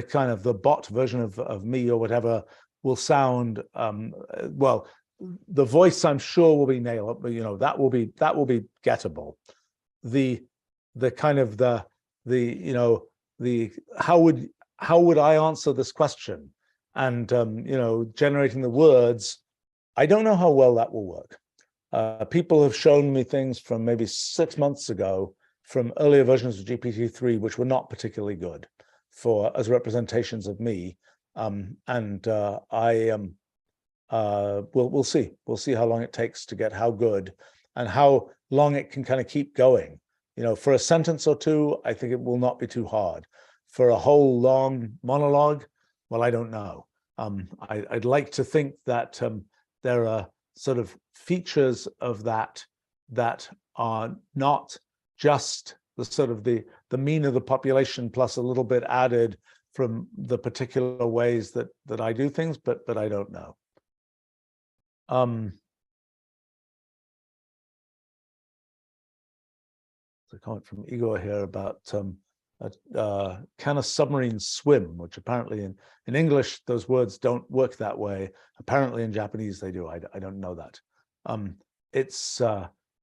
kind of the bot version of me or whatever will sound, well, the voice I'm sure will be nailed, but that will be gettable. The kind of the how would I answer this question, and generating the words, I don't know how well that will work. People have shown me things from maybe 6 months ago from earlier versions of GPT-3 which were not particularly good as representations of me, we'll see. We'll see how long it takes to get how good, and how long it can kind of keep going. For a sentence or two, I think it will not be too hard. For a whole long monologue, well, I don't know. I'd like to think that there are sort of features of that are not just the sort of the mean of the population plus a little bit added from the particular ways that I do things, but I don't know. There's a comment from Igor here about can a submarine swim, which apparently in English those words don't work that way. Apparently in Japanese they do. I don't know that.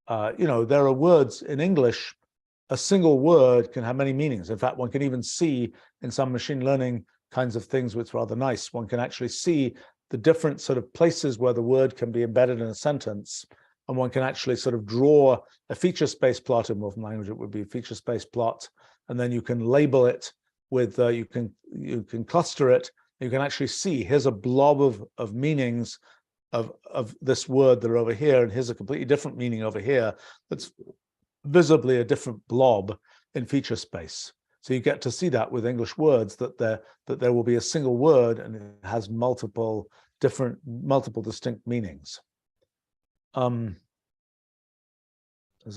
There are words in English, a single word can have many meanings. In fact, one can even see in some machine learning kinds of things, which is rather nice. One can actually see the different sort of places where the word can be embedded in a sentence, and one can actually sort of draw a feature space plot. In Wolfram language, it would be a feature space plot, and then you can label it with you can cluster it. You can actually see, here's a blob of meanings of this word that are over here, and here's a completely different meaning over here that's visibly a different blob in feature space. So you get to see that with English words, that there will be a single word and it has multiple distinct meanings. There's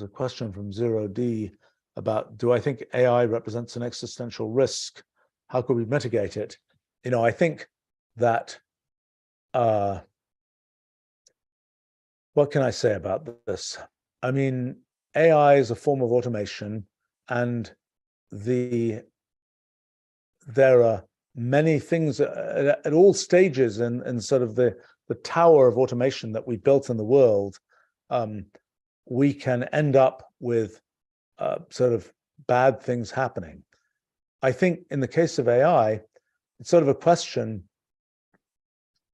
a question from 0D about, do I think AI represents an existential risk? How could we mitigate it? I think that, what can I say about this? I mean, AI is a form of automation, and there are many things at all stages in sort of the tower of automation that we built in the world. We can end up with sort of bad things happening. I think in the case of AI, it's sort of a question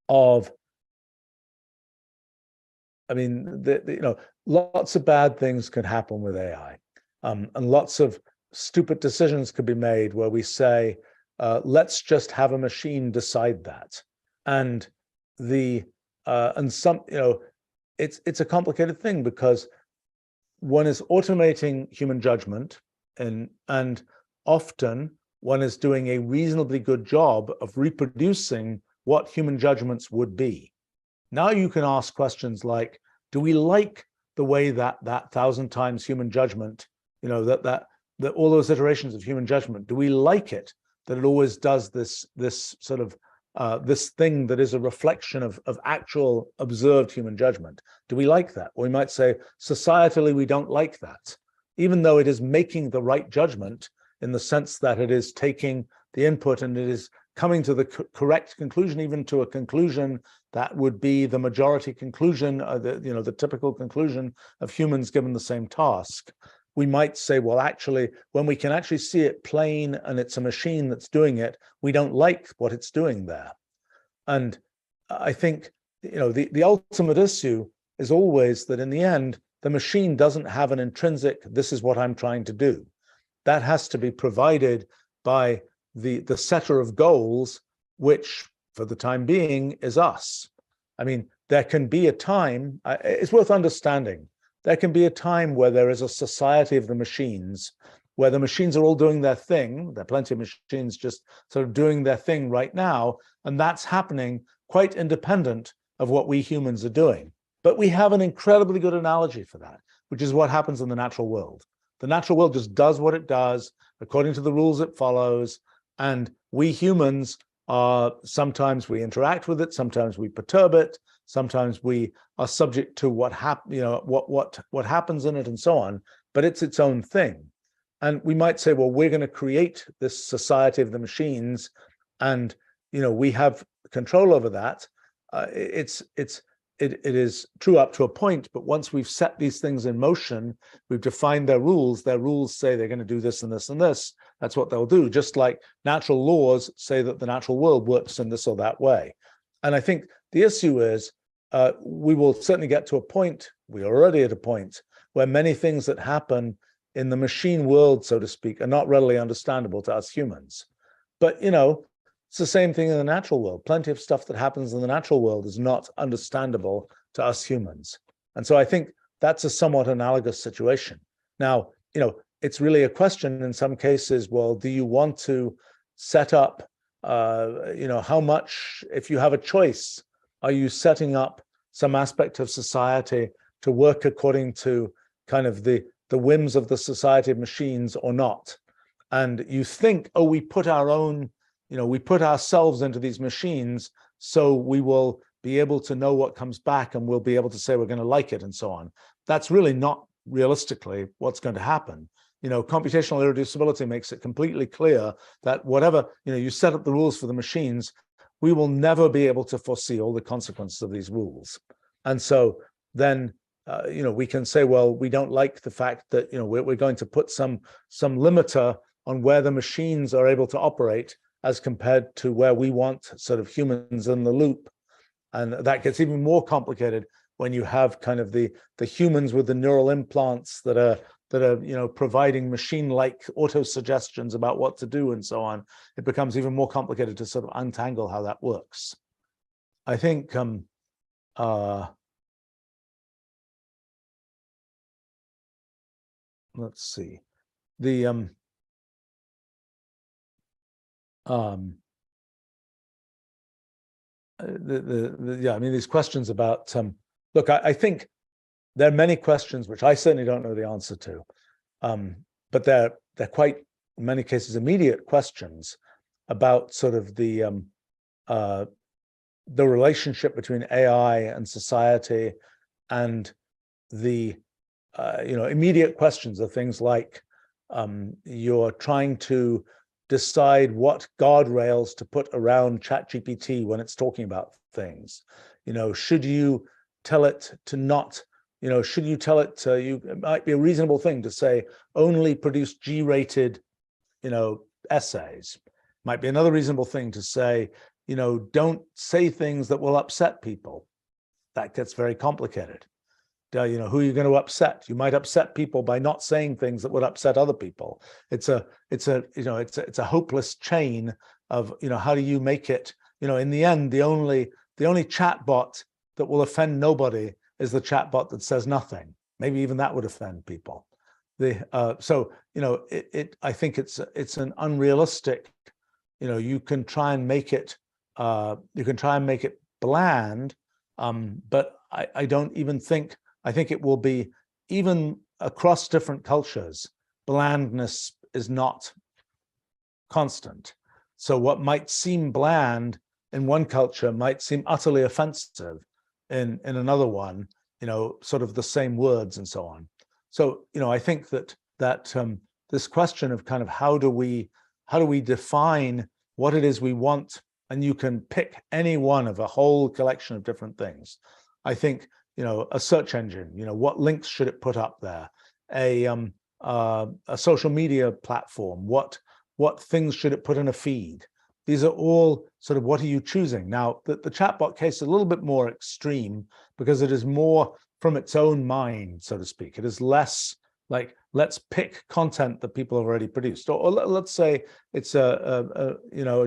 of, I mean, lots of bad things can happen with AI, and lots of stupid decisions could be made where we say, let's just have a machine decide that. And it's a complicated thing, because one is automating human judgment, and often one is doing a reasonably good job of reproducing what human judgments would be. Now you can ask questions like, do we like the way that 1,000 times human judgment, that all those iterations of human judgment, do we like it that it always does this sort of this thing that is a reflection of actual observed human judgment? Do we like that? Or we might say, societally, we don't like that, even though it is making the right judgment in the sense that it is taking the input and it is coming to the correct conclusion, even to a conclusion that would be the majority conclusion, the typical conclusion of humans given the same task. We might say, well, actually, when we can actually see it plain and it's a machine that's doing it, we don't like what it's doing there. And I think, the ultimate issue is always that in the end, the machine doesn't have an intrinsic, this is what I'm trying to do. That has to be provided by the setter of goals, which for the time being is us. I mean, there can be a time, it's worth understanding, there can be a time where there is a society of the machines, where the machines are all doing their thing. There are plenty of machines just sort of doing their thing right now, and that's happening quite independent of what we humans are doing. But we have an incredibly good analogy for that, which is what happens in the natural world. The natural world just does what it does according to the rules it follows, and we humans are, sometimes we interact with it, sometimes we perturb it, sometimes we are subject to what happens in it and so on, but it's its own thing. And we might say, well, we're going to create this society of the machines, and we have control over that. It is true up to a point, but once we've set these things in motion, we've defined their rules say they're going to do this and this and this. That's what they'll do, just like natural laws say that the natural world works in this or that way. And I think the issue is, we will certainly get to a point, we're already at a point, where many things that happen in the machine world, so to speak, are not readily understandable to us humans. But, it's the same thing in the natural world. Plenty of stuff that happens in the natural world is not understandable to us humans. And so I think that's a somewhat analogous situation. Now, it's really a question in some cases, well, do you want to set up, how much, if you have a choice, are you setting up some aspect of society to work according to kind of the whims of the society of machines or not? And you think, oh, we put our own, we put ourselves into these machines, so we will be able to know what comes back and we'll be able to say we're going to like it and so on. That's really not realistically what's going to happen. Computational irreducibility makes it completely clear that whatever, you set up the rules for the machines, we will never be able to foresee all the consequences of these rules. And so then, we can say, well, we don't like the fact that, we're going to put some limiter on where the machines are able to operate as compared to where we want sort of humans in the loop. And that gets even more complicated when you have kind of the humans with the neural implants that are providing machine-like auto-suggestions about what to do and so on. It becomes even more complicated to sort of untangle how that works. I think let's see. Yeah, I mean, these questions about look, I think there are many questions which I certainly don't know the answer to, but they're quite, in many cases, immediate questions about sort of the relationship between AI and society, and the immediate questions are things like you're trying to decide what guardrails to put around ChatGPT when it's talking about things. Should you tell it to not, should you tell it to, it might be a reasonable thing to say, only produce G-rated, essays. Might be another reasonable thing to say, don't say things that will upset people. That gets very complicated. Who are you going to upset? You might upset people by not saying things that would upset other people. It's a hopeless chain of, how do you make it, in the end, the only chatbot that will offend nobody is the chatbot that says nothing. Maybe even that would offend people. So I think it's an unrealistic. You can try and make it bland, but I don't even think. I think it will be, even across different cultures, blandness is not constant. So what might seem bland in one culture might seem utterly offensive in another one, sort of the same words and so on. So, I think that this question of kind of how do we define what it is we want, and you can pick any one of a whole collection of different things. I think, a search engine, what links should it put up there? A social media platform, what things should it put in a feed? These are all sort of, what are you choosing? Now, the chatbot case is a little bit more extreme because it is more from its own mind, so to speak. It is less like, let's pick content that people have already produced. Or let's say it's a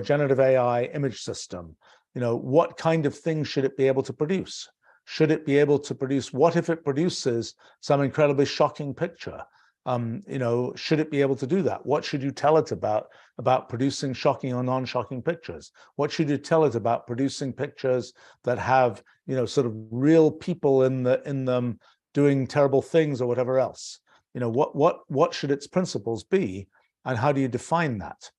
generative AI image system. What kind of things should it be able to produce? Should it be able to produce, what if it produces some incredibly shocking picture? Should it be able to do that? What should you tell it about producing shocking or non-shocking pictures? What should you tell it about producing pictures that have, sort of real people in them doing terrible things or whatever else? What should its principles be, and how do you define that?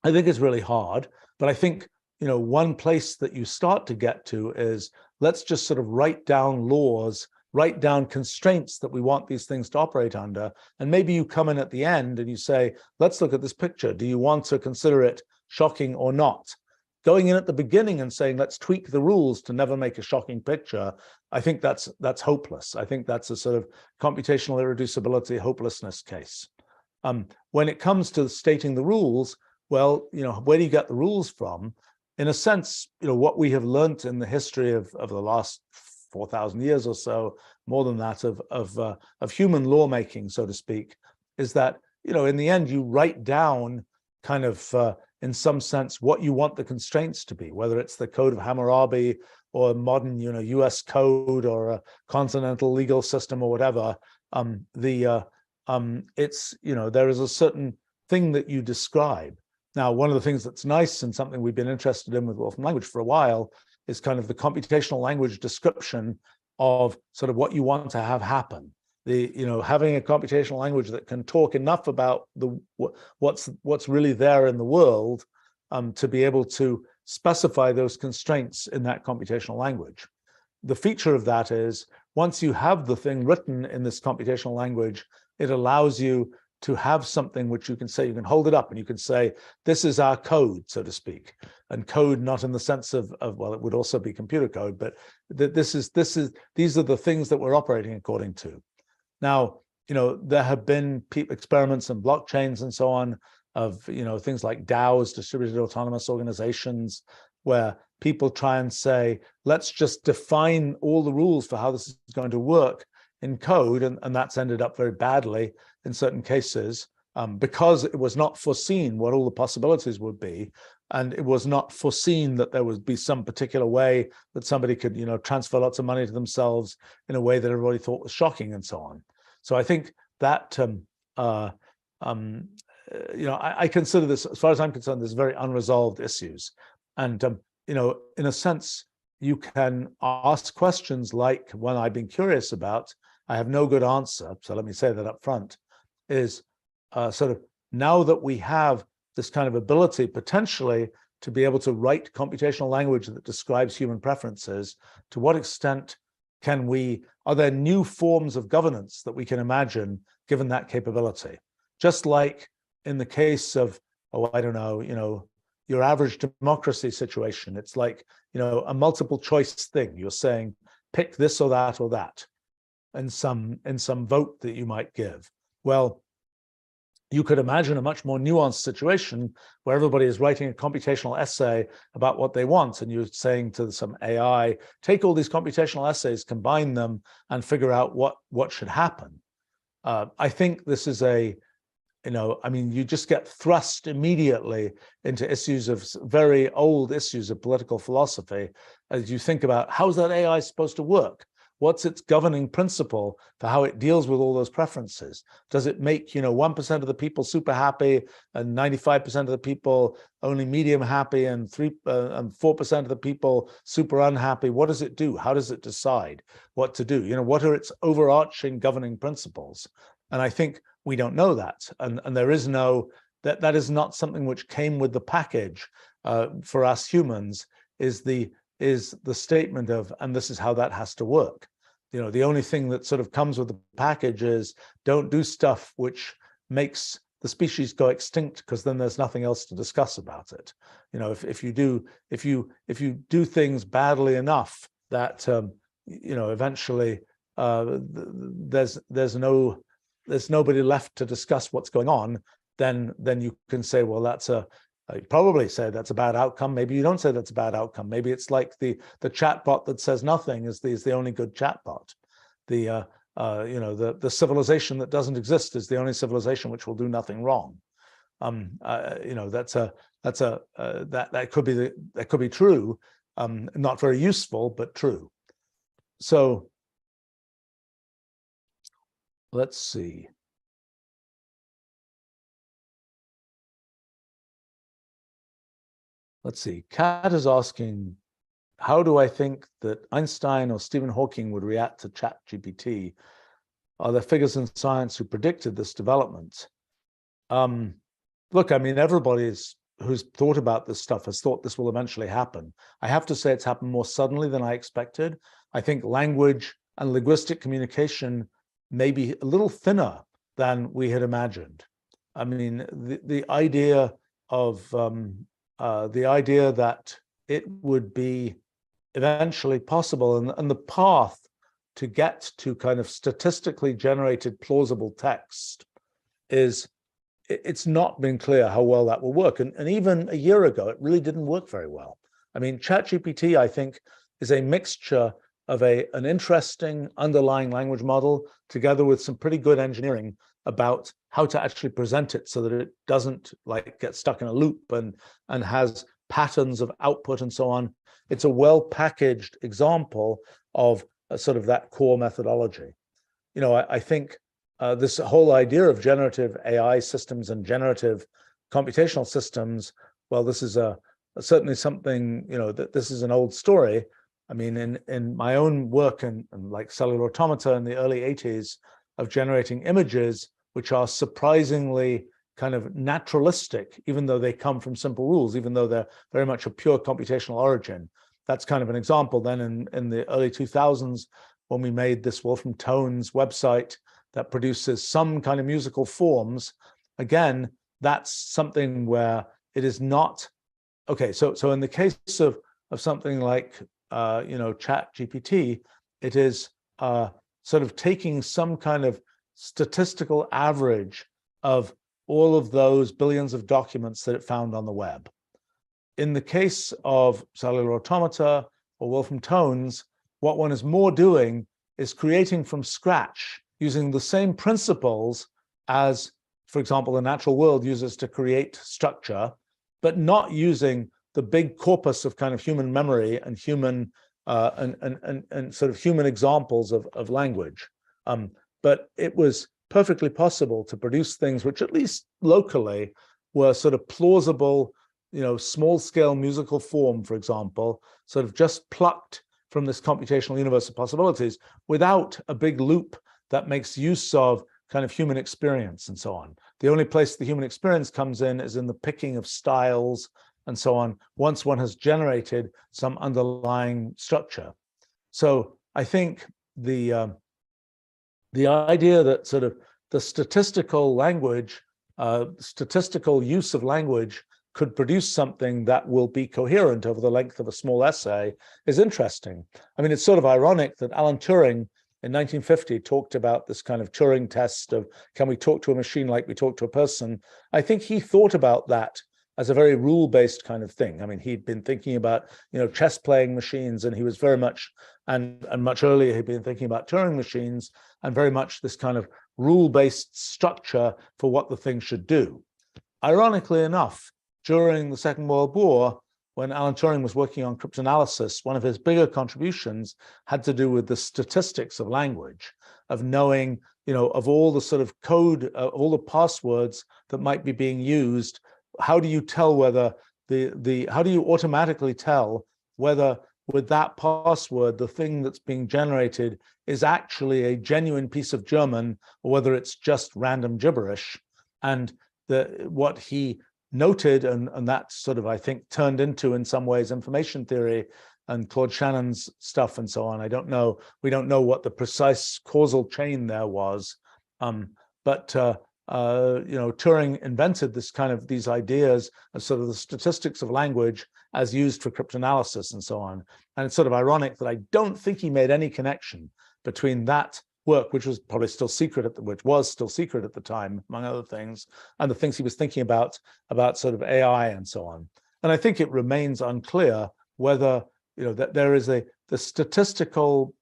I think it's really hard, but I think, one place that you start to get to is, let's just sort of write down laws, write down constraints that we want these things to operate under. And maybe you come in at the end and you say, let's look at this picture. Do you want to consider it shocking or not? Going in at the beginning and saying, let's tweak the rules to never make a shocking picture, I think that's hopeless. I think that's a sort of computational irreducibility, hopelessness case. When it comes to stating the rules, well, where do you get the rules from? In a sense, what we have learned in the history of the last 4,000 years or so, more than that, of human lawmaking, so to speak, is that, in the end, you write down kind of, in some sense, what you want the constraints to be, whether it's the Code of Hammurabi or a modern, US code or a continental legal system or whatever. It's, there is a certain thing that you describe. Now, one of the things that's nice, and something we've been interested in with Wolfram language for a while, is kind of the computational language description of sort of what you want to have happen. Having a computational language that can talk enough about what's really there in the world, to be able to specify those constraints in that computational language. The feature of that is, once you have the thing written in this computational language, it allows you to have something which you can say, you can hold it up and you can say, this is our code, so to speak. And code not in the sense of well, it would also be computer code, but these are the things that we're operating according to. Now, there have been experiments in blockchains and so on of, things like DAOs, distributed autonomous organizations, where people try and say, let's just define all the rules for how this is going to work in code, and that's ended up very badly in certain cases, because it was not foreseen what all the possibilities would be, and it was not foreseen that there would be some particular way that somebody could, transfer lots of money to themselves in a way that everybody thought was shocking and so on. So I think that, I consider this, as far as I'm concerned, there's very unresolved issues. And, in a sense, you can ask questions like one I've been curious about. I have no good answer, so let me say that up front, is sort of, now that we have this kind of ability potentially to be able to write computational language that describes human preferences, to what extent are there new forms of governance that we can imagine given that capability? Just like in the case of, I don't know, your average democracy situation, it's like, a multiple choice thing. You're saying, pick this or that or that, in some vote that you might give. Well, you could imagine a much more nuanced situation where everybody is writing a computational essay about what they want, and you're saying to some AI, take all these computational essays, combine them, and figure out what should happen. I think this is you just get thrust immediately into issues of very old issues of political philosophy as you think about, how's that AI supposed to work? What's its governing principle for how it deals with all those preferences? Does it make 1% of the people super happy and 95% of the people only medium happy and 4% of the people super unhappy? What does it do? How does it decide what to do? What are its overarching governing principles? And I think we don't know that, and there is no that is not something which came with the package for us humans. Is the statement of, and this is how that has to work. The only thing that sort of comes with the package is don't do stuff which makes the species go extinct, because then there's nothing else to discuss about it. If you do things badly enough that eventually there's nobody left to discuss what's going on, then you can say, well, you probably say that's a bad outcome. Maybe you don't say that's a bad outcome. Maybe it's like the chatbot that says nothing is the only good chatbot. The civilization that doesn't exist is the only civilization which will do nothing wrong. That could be true, not very useful, but true. So let's see. Kat is asking, how do I think that Einstein or Stephen Hawking would react to ChatGPT? Are there figures in science who predicted this development? Look, I mean, everybody who's thought about this stuff has thought this will eventually happen. I have to say it's happened more suddenly than I expected. I think language and linguistic communication may be a little thinner than we had imagined. I mean, the idea that it would be eventually possible, and the path to get to kind of statistically generated plausible text it's not been clear how well that will work. And even a year ago, it really didn't work very well. I mean, ChatGPT, I think, is a mixture of an interesting underlying language model together with some pretty good engineering about how to actually present it so that it doesn't get stuck in a loop and has patterns of output and so on. It's a well-packaged example of sort of that core methodology. I think this whole idea of generative AI systems and generative computational systems, well, this is certainly something, that this is an old story. I mean, in my own work in like cellular automata in the early 80s of generating images, which are surprisingly kind of naturalistic, even though they come from simple rules, even though they're very much a pure computational origin. That's kind of an example. Then in the early 2000s, when we made this Wolfram Tones website that produces some kind of musical forms, again, that's something where it is not, okay, so in the case of something like, ChatGPT, it is sort of taking some kind of statistical average of all of those billions of documents that it found on the web. In the case of cellular automata or Wolfram Tones, what one is more doing is creating from scratch using the same principles as, for example, the natural world uses to create structure, but not using the big corpus of kind of human memory and human and sort of human examples of language. But it was perfectly possible to produce things which, at least locally, were sort of plausible, small scale musical form, for example, sort of just plucked from this computational universe of possibilities without a big loop that makes use of kind of human experience and so on. The only place the human experience comes in is in the picking of styles and so on, once one has generated some underlying structure. So I think the idea that sort of the statistical language, statistical use of language could produce something that will be coherent over the length of a small essay is interesting. I mean, it's sort of ironic that Alan Turing in 1950 talked about this kind of Turing test of, can we talk to a machine like we talk to a person? I think he thought about that as a very rule-based kind of thing. I mean, he'd been thinking about, chess playing machines, and he was very much, and much earlier, he'd been thinking about Turing machines and very much this kind of rule-based structure for what the thing should do. Ironically enough, during the Second World War, when Alan Turing was working on cryptanalysis, one of his bigger contributions had to do with the statistics of language, of knowing, of all the sort of code, all the passwords that might be being used. How do you tell whether how do you automatically tell whether with that password, the thing that's being generated is actually a genuine piece of German or whether it's just random gibberish? And what he noted, and that sort of, I think, turned into, in some ways, information theory and Claude Shannon's stuff and so on. I don't know. We don't know what the precise causal chain there was. But Turing invented this kind of these ideas of sort of the statistics of language as used for cryptanalysis and so on. And it's sort of ironic that I don't think he made any connection between that work, which was probably still secret at the time, among other things, and the things he was thinking about sort of AI and so on. And I think it remains unclear whether that there is the statistical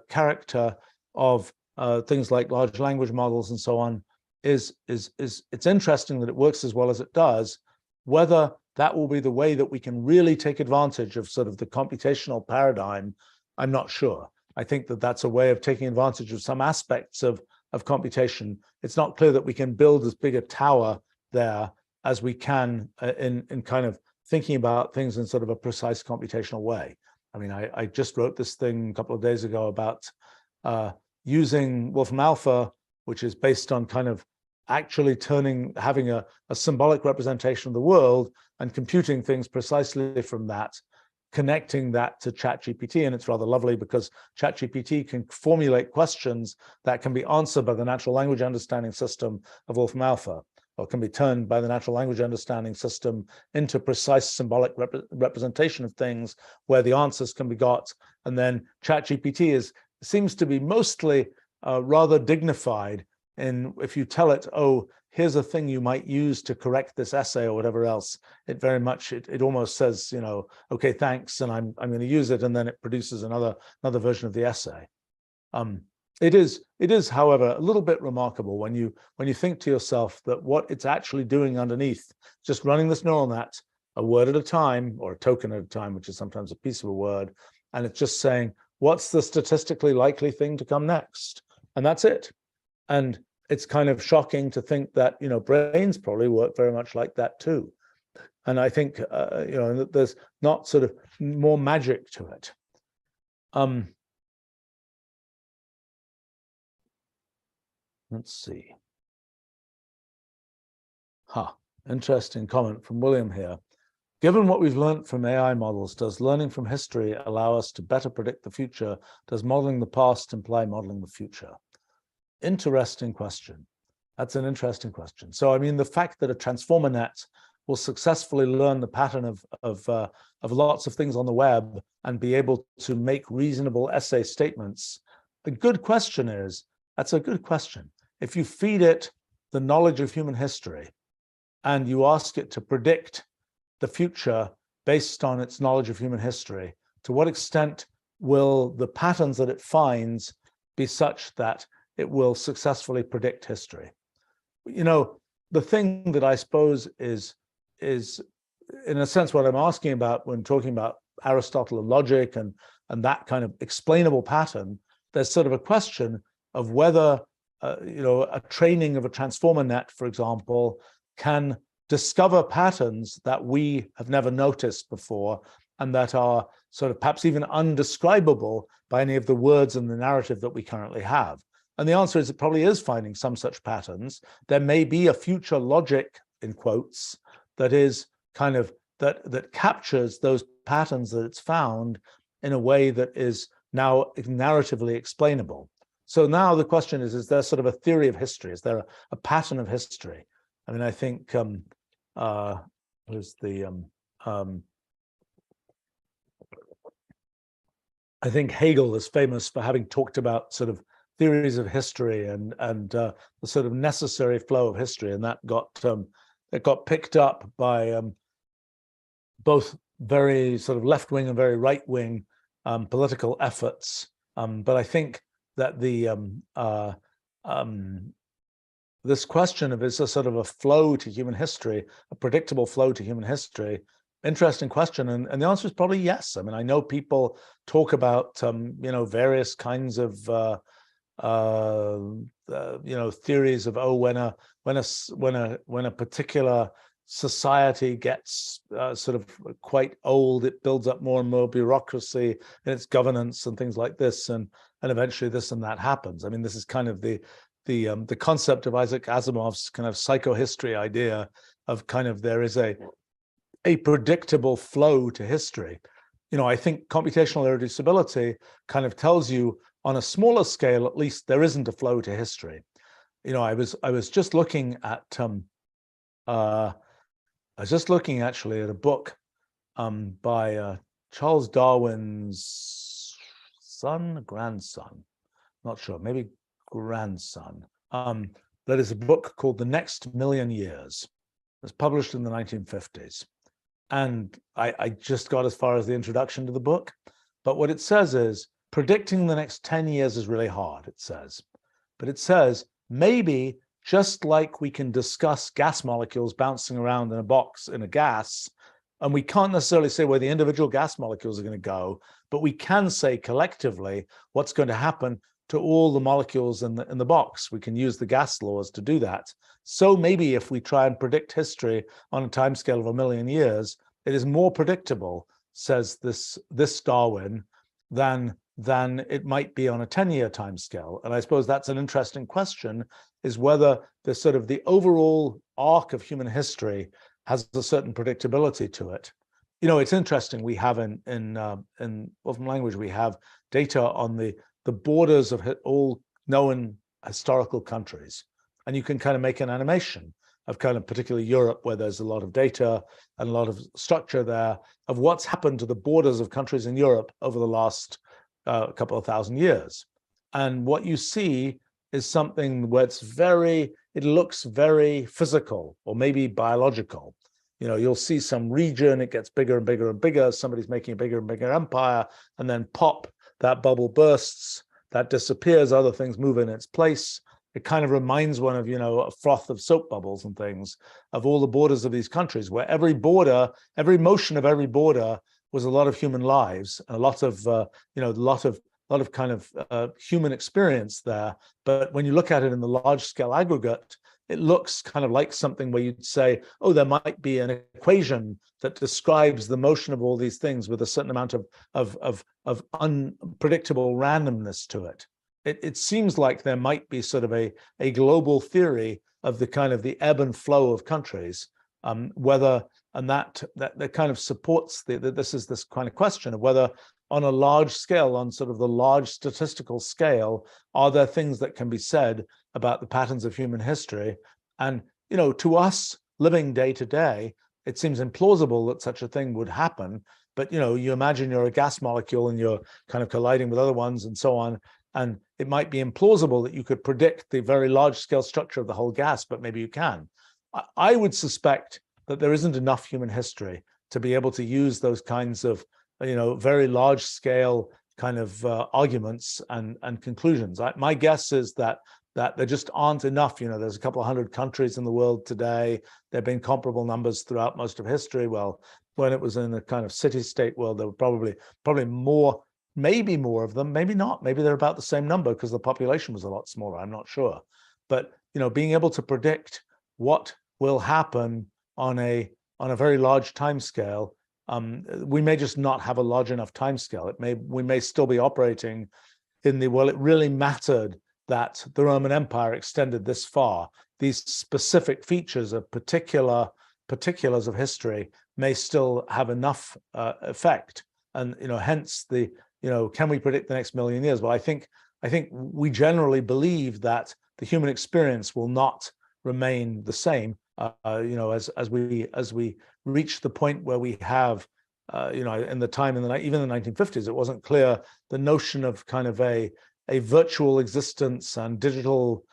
character of things like large language models and so on is it's interesting that it works as well as it does. Whether that will be the way that we can really take advantage of sort of the computational paradigm, I'm not sure. I think that that's a way of taking advantage of some aspects of computation. It's not clear that we can build as big a tower there as we can in kind of thinking about things in sort of a precise computational way. I mean, I just wrote this thing a couple of days ago about using Wolfram Alpha, which is based on kind of actually having a symbolic representation of the world and computing things precisely from that, connecting that to ChatGPT. And it's rather lovely because ChatGPT can formulate questions that can be answered by the natural language understanding system of Wolfram Alpha, or can be turned by the natural language understanding system into precise symbolic representation of things where the answers can be got. And then ChatGPT seems to be mostly rather dignified in, if you tell it, oh, here's a thing you might use to correct this essay or whatever else, it very much, it almost says, okay, thanks, and I'm going to use it, and then it produces another version of the essay. It is, however, a little bit remarkable when you think to yourself that what it's actually doing underneath, just running this neural net, a word at a time, or a token at a time, which is sometimes a piece of a word, and it's just saying, what's the statistically likely thing to come next? And that's it. And it's kind of shocking to think that, brains probably work very much like that too. And I think, there's not sort of more magic to it. Let's see. Interesting comment from William here. Given what we've learned from AI models, does learning from history allow us to better predict the future? Does modeling the past imply modeling the future? Interesting question. That's an interesting question. So, I mean, the fact that a transformer net will successfully learn the pattern of lots of things on the web and be able to make reasonable essay statements, the good question is, that's a good question. If you feed it the knowledge of human history and you ask it to predict the future based on its knowledge of human history, to what extent will the patterns that it finds be such that it will successfully predict history? The thing that I suppose is in a sense what I'm asking about when talking about Aristotle and logic and that kind of explainable pattern, there's sort of a question of whether a training of a transformer net, for example, can discover patterns that we have never noticed before and that are sort of perhaps even undescribable by any of the words in the narrative that we currently have. And the answer is it probably is finding some such patterns. There may be a future logic, in quotes, that is kind of that captures those patterns that it's found in a way that is now narratively explainable. So now the question is there sort of a theory of history? Is there a pattern of history? I mean, I think I think Hegel is famous for having talked about sort of theories of history and the sort of necessary flow of history, and that got picked up by both very sort of left-wing and very right-wing political efforts. But I think that this question of is a sort of a flow to human history, a predictable flow to human history, Interesting question, and the answer is probably yes. I mean, I know people talk about various kinds of theories of, oh, when a particular society gets sort of quite old, it builds up more and more bureaucracy in its governance and things like this, and eventually this and that happens. I mean, this is kind of the concept of Isaac Asimov's kind of psychohistory idea of kind of there is a predictable flow to history. I think computational irreducibility kind of tells you on a smaller scale, at least, there isn't a flow to history. I was just looking at actually at a book by Charles Darwin's grandson, not sure, maybe grandson. That is a book called The Next Million Years. It was published in the 1950s. And I just got as far as the introduction to the book. But what it says is, predicting the next 10 years is really hard, it says. But it says, maybe just like we can discuss gas molecules bouncing around in a box in a gas, and we can't necessarily say where the individual gas molecules are going to go, but we can say collectively what's going to happen to all the molecules in the box. We can use the gas laws to do that. So maybe if we try and predict history on a timescale of 1 million years, it is more predictable, says this Darwin, than it might be on a 10-year timescale. And I suppose that's an interesting question, is whether the sort of the overall arc of human history has a certain predictability to it. It's interesting. We have in Wolfram language, we have data on the borders of all known historical countries. And you can kind of make an animation of kind of particularly Europe, where there's a lot of data and a lot of structure there of what's happened to the borders of countries in Europe over the last couple of thousand years. And what you see is something where it looks very physical or maybe biological. You'll see some region, it gets bigger and bigger and bigger. Somebody's making a bigger and bigger empire, and then pop, that bubble bursts, that disappears, other things move in its place. It kind of reminds one of, a froth of soap bubbles and things, of all the borders of these countries, where every motion of every border was a lot of human lives, a lot of, kind of human experience there. But when you look at it in the large scale aggregate, it looks kind of like something where you'd say, oh, there might be an equation that describes the motion of all these things with a certain amount of unpredictable randomness to it. It seems like there might be sort of a global theory of the kind of the ebb and flow of countries, that kind of supports this kind of question of whether on a large scale, on sort of the large statistical scale, are there things that can be said about the patterns of human history? And, to us living day to day, it seems implausible that such a thing would happen. But, you imagine you're a gas molecule and you're kind of colliding with other ones and so on. And it might be implausible that you could predict the very large scale structure of the whole gas, but maybe you can. I would suspect that there isn't enough human history to be able to use those kinds of very large scale kind of arguments and conclusions. My guess is that there just aren't enough. There's a couple of hundred countries in the world today. There have been comparable numbers throughout most of history. Well, when it was in the kind of city-state world, there were probably more, maybe more of them, maybe not. Maybe they're about the same number because the population was a lot smaller. I'm not sure. But being able to predict what will happen on a very large time scale, we may just not have a large enough time scale. We may still be operating in it really mattered that the Roman Empire extended this far. These specific features of particulars of history may still have enough effect. And hence can we predict the next million years? Well, I think we generally believe that the human experience will not remain the same. As we reach the point where we have, in the time even the 1950s, it wasn't clear the notion of kind of a virtual existence and digital,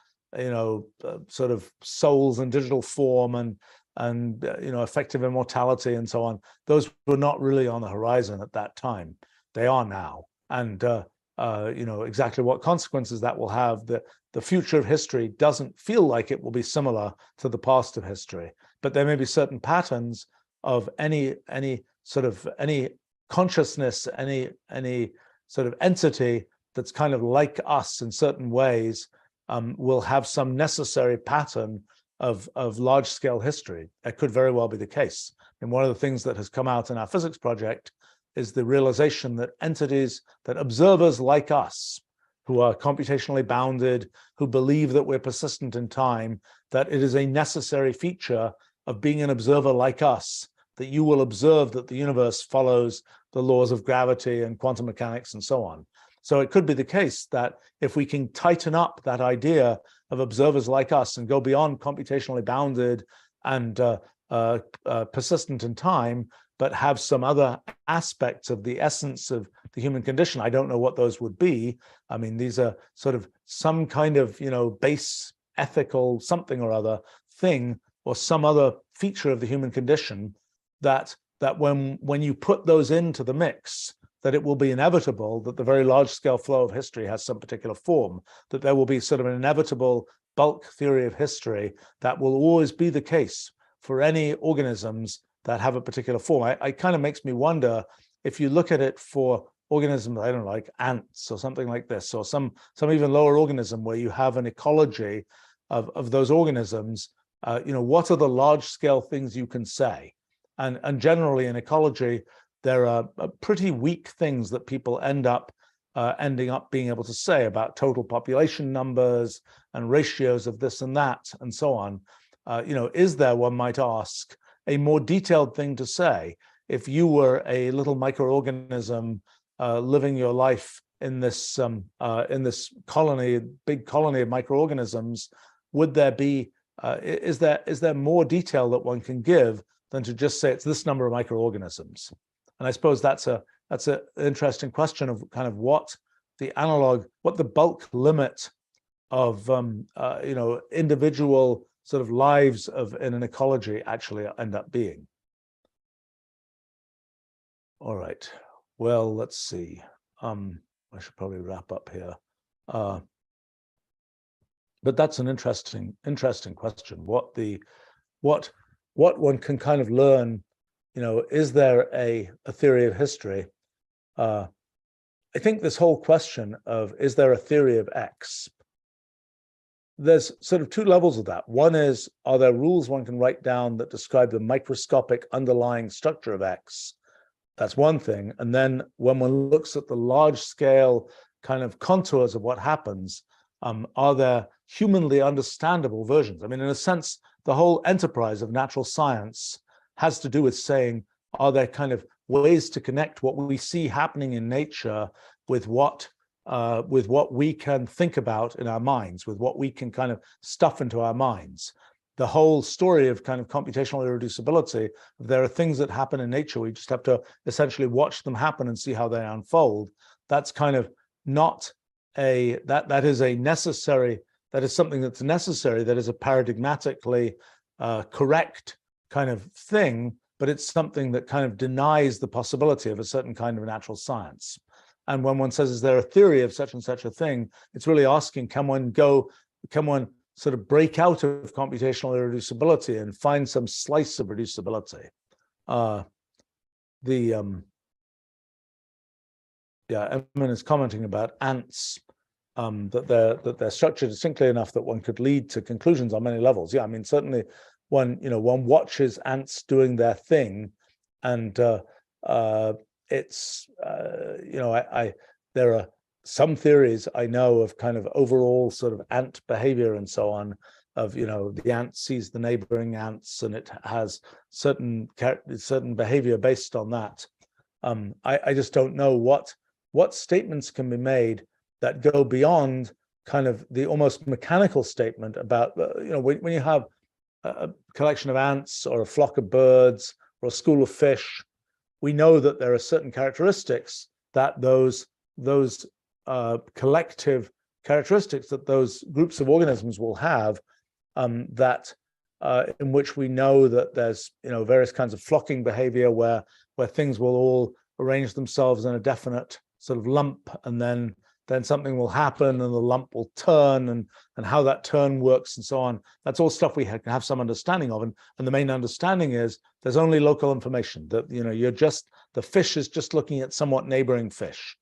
sort of souls and digital form and effective immortality and so on. Those were not really on the horizon at that time. They are now, and exactly what consequences that will have. The future of history doesn't feel like it will be similar to the past of history, but there may be certain patterns of any consciousness, any sort of entity that's kind of like us in certain ways, will have some necessary pattern of large-scale history. That could very well be the case. And one of the things that has come out in our physics project is the realization that entities, that observers like us, who are computationally bounded, who believe that we're persistent in time, that it is a necessary feature of being an observer like us, that you will observe that the universe follows the laws of gravity and quantum mechanics and so on. So it could be the case that if we can tighten up that idea of observers like us and go beyond computationally bounded and persistent in time, but have some other aspects of the essence of the human condition. I don't know what those would be. I mean, these are sort of some kind of, base ethical something or other thing, or some other feature of the human condition that when you put those into the mix, that it will be inevitable that the very large scale flow of history has some particular form, that there will be sort of an inevitable bulk theory of history that will always be the case for any organisms that have a particular form. It kind of makes me wonder, if you look at it for organisms, I don't know, like ants or something like this, or some even lower organism where you have an ecology of those organisms, what are the large scale things you can say? And generally in ecology, there are pretty weak things that people ending up being able to say about total population numbers and ratios of this and that and so on. Is there, one might ask, a more detailed thing to say if you were a little microorganism living your life in this colony, big colony of microorganisms? Would there be is there more detail that one can give than to just say it's this number of microorganisms? And I suppose that's an interesting question of kind of what the bulk limit of individual sort of lives in an ecology actually end up being. All right. Well, let's see. I should probably wrap up here. But that's an interesting question. What one can kind of learn, is there a theory of history? I think this whole question of, is there a theory of X? There's sort of two levels of that. One is, are there rules one can write down that describe the microscopic underlying structure of X? That's one thing. And then when one looks at the large scale kind of contours of what happens, are there humanly understandable versions? I mean, in a sense, the whole enterprise of natural science has to do with saying, are there kind of ways to connect what we see happening in nature with what we can think about in our minds, with what we can kind of stuff into our minds? The whole story of kind of computational irreducibility, there are things that happen in nature, we just have to essentially watch them happen and see how they unfold. That's kind of not that is something that's necessary, that is a paradigmatically correct kind of thing, but it's something that kind of denies the possibility of a certain kind of natural science. And when one says, is there a theory of such and such a thing, it's really asking, can one sort of break out of computational irreducibility and find some slice of reducibility? Emin is commenting about ants, that they're structured distinctly enough that one could lead to conclusions on many levels. Yeah, I mean, certainly one watches ants doing their thing, and there are some theories I know of kind of overall sort of ant behavior and so on, of the ant sees the neighboring ants and it has certain behavior based on that. I just don't know what statements can be made that go beyond kind of the almost mechanical statement about, when you have a collection of ants or a flock of birds or a school of fish, we know that there are certain characteristics that those collective characteristics that those groups of organisms will have, in which we know that there's various kinds of flocking behavior where things will all arrange themselves in a definite sort of lump, and then then something will happen and the lump will turn, and how that turn works and so on. That's all stuff we have some understanding of. And the main understanding is there's only local information, that, you know, the fish is just looking at somewhat neighboring fish.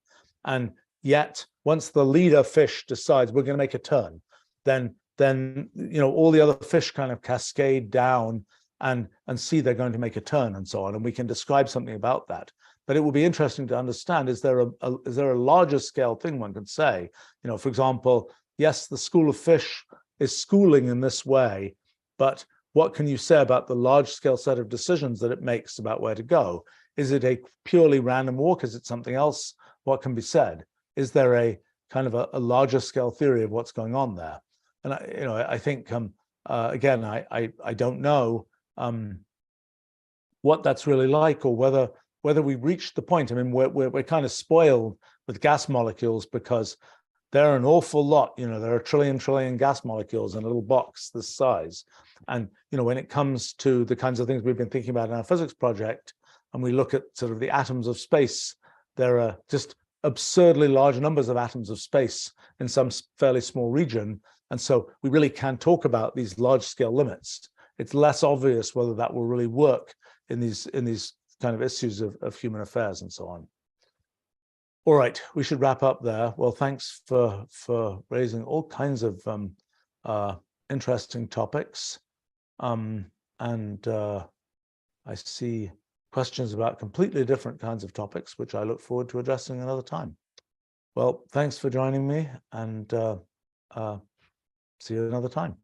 And yet once the leader fish decides we're going to make a turn, then you know, all the other fish kind of cascade down and see they're going to make a turn and so on. And we can describe something about that. But it will be interesting to understand, is there a larger scale thing one can say? You know, for example, yes, the school of fish is schooling in this way, but what can you say about the large scale set of decisions that it makes about where to go? Is it a purely random walk? Is it something else? What can be said? Is there a kind of a larger scale theory of what's going on there? And I think again, I don't know what that's really like, or whether we reached the point. I mean, we're kind of spoiled with gas molecules because there are an awful lot. You know, there are a trillion gas molecules in a little box this size. And, you know, when it comes to the kinds of things we've been thinking about in our physics project, and we look at sort of the atoms of space, there are just absurdly large numbers of atoms of space in some fairly small region. And so we really can talk about these large scale limits. It's less obvious whether that will really work in these kind of issues of human affairs and so on. All right, we should wrap up there. Well, thanks for raising all kinds of interesting topics. And I see questions about completely different kinds of topics, which I look forward to addressing another time. Well, thanks for joining me, and see you another time.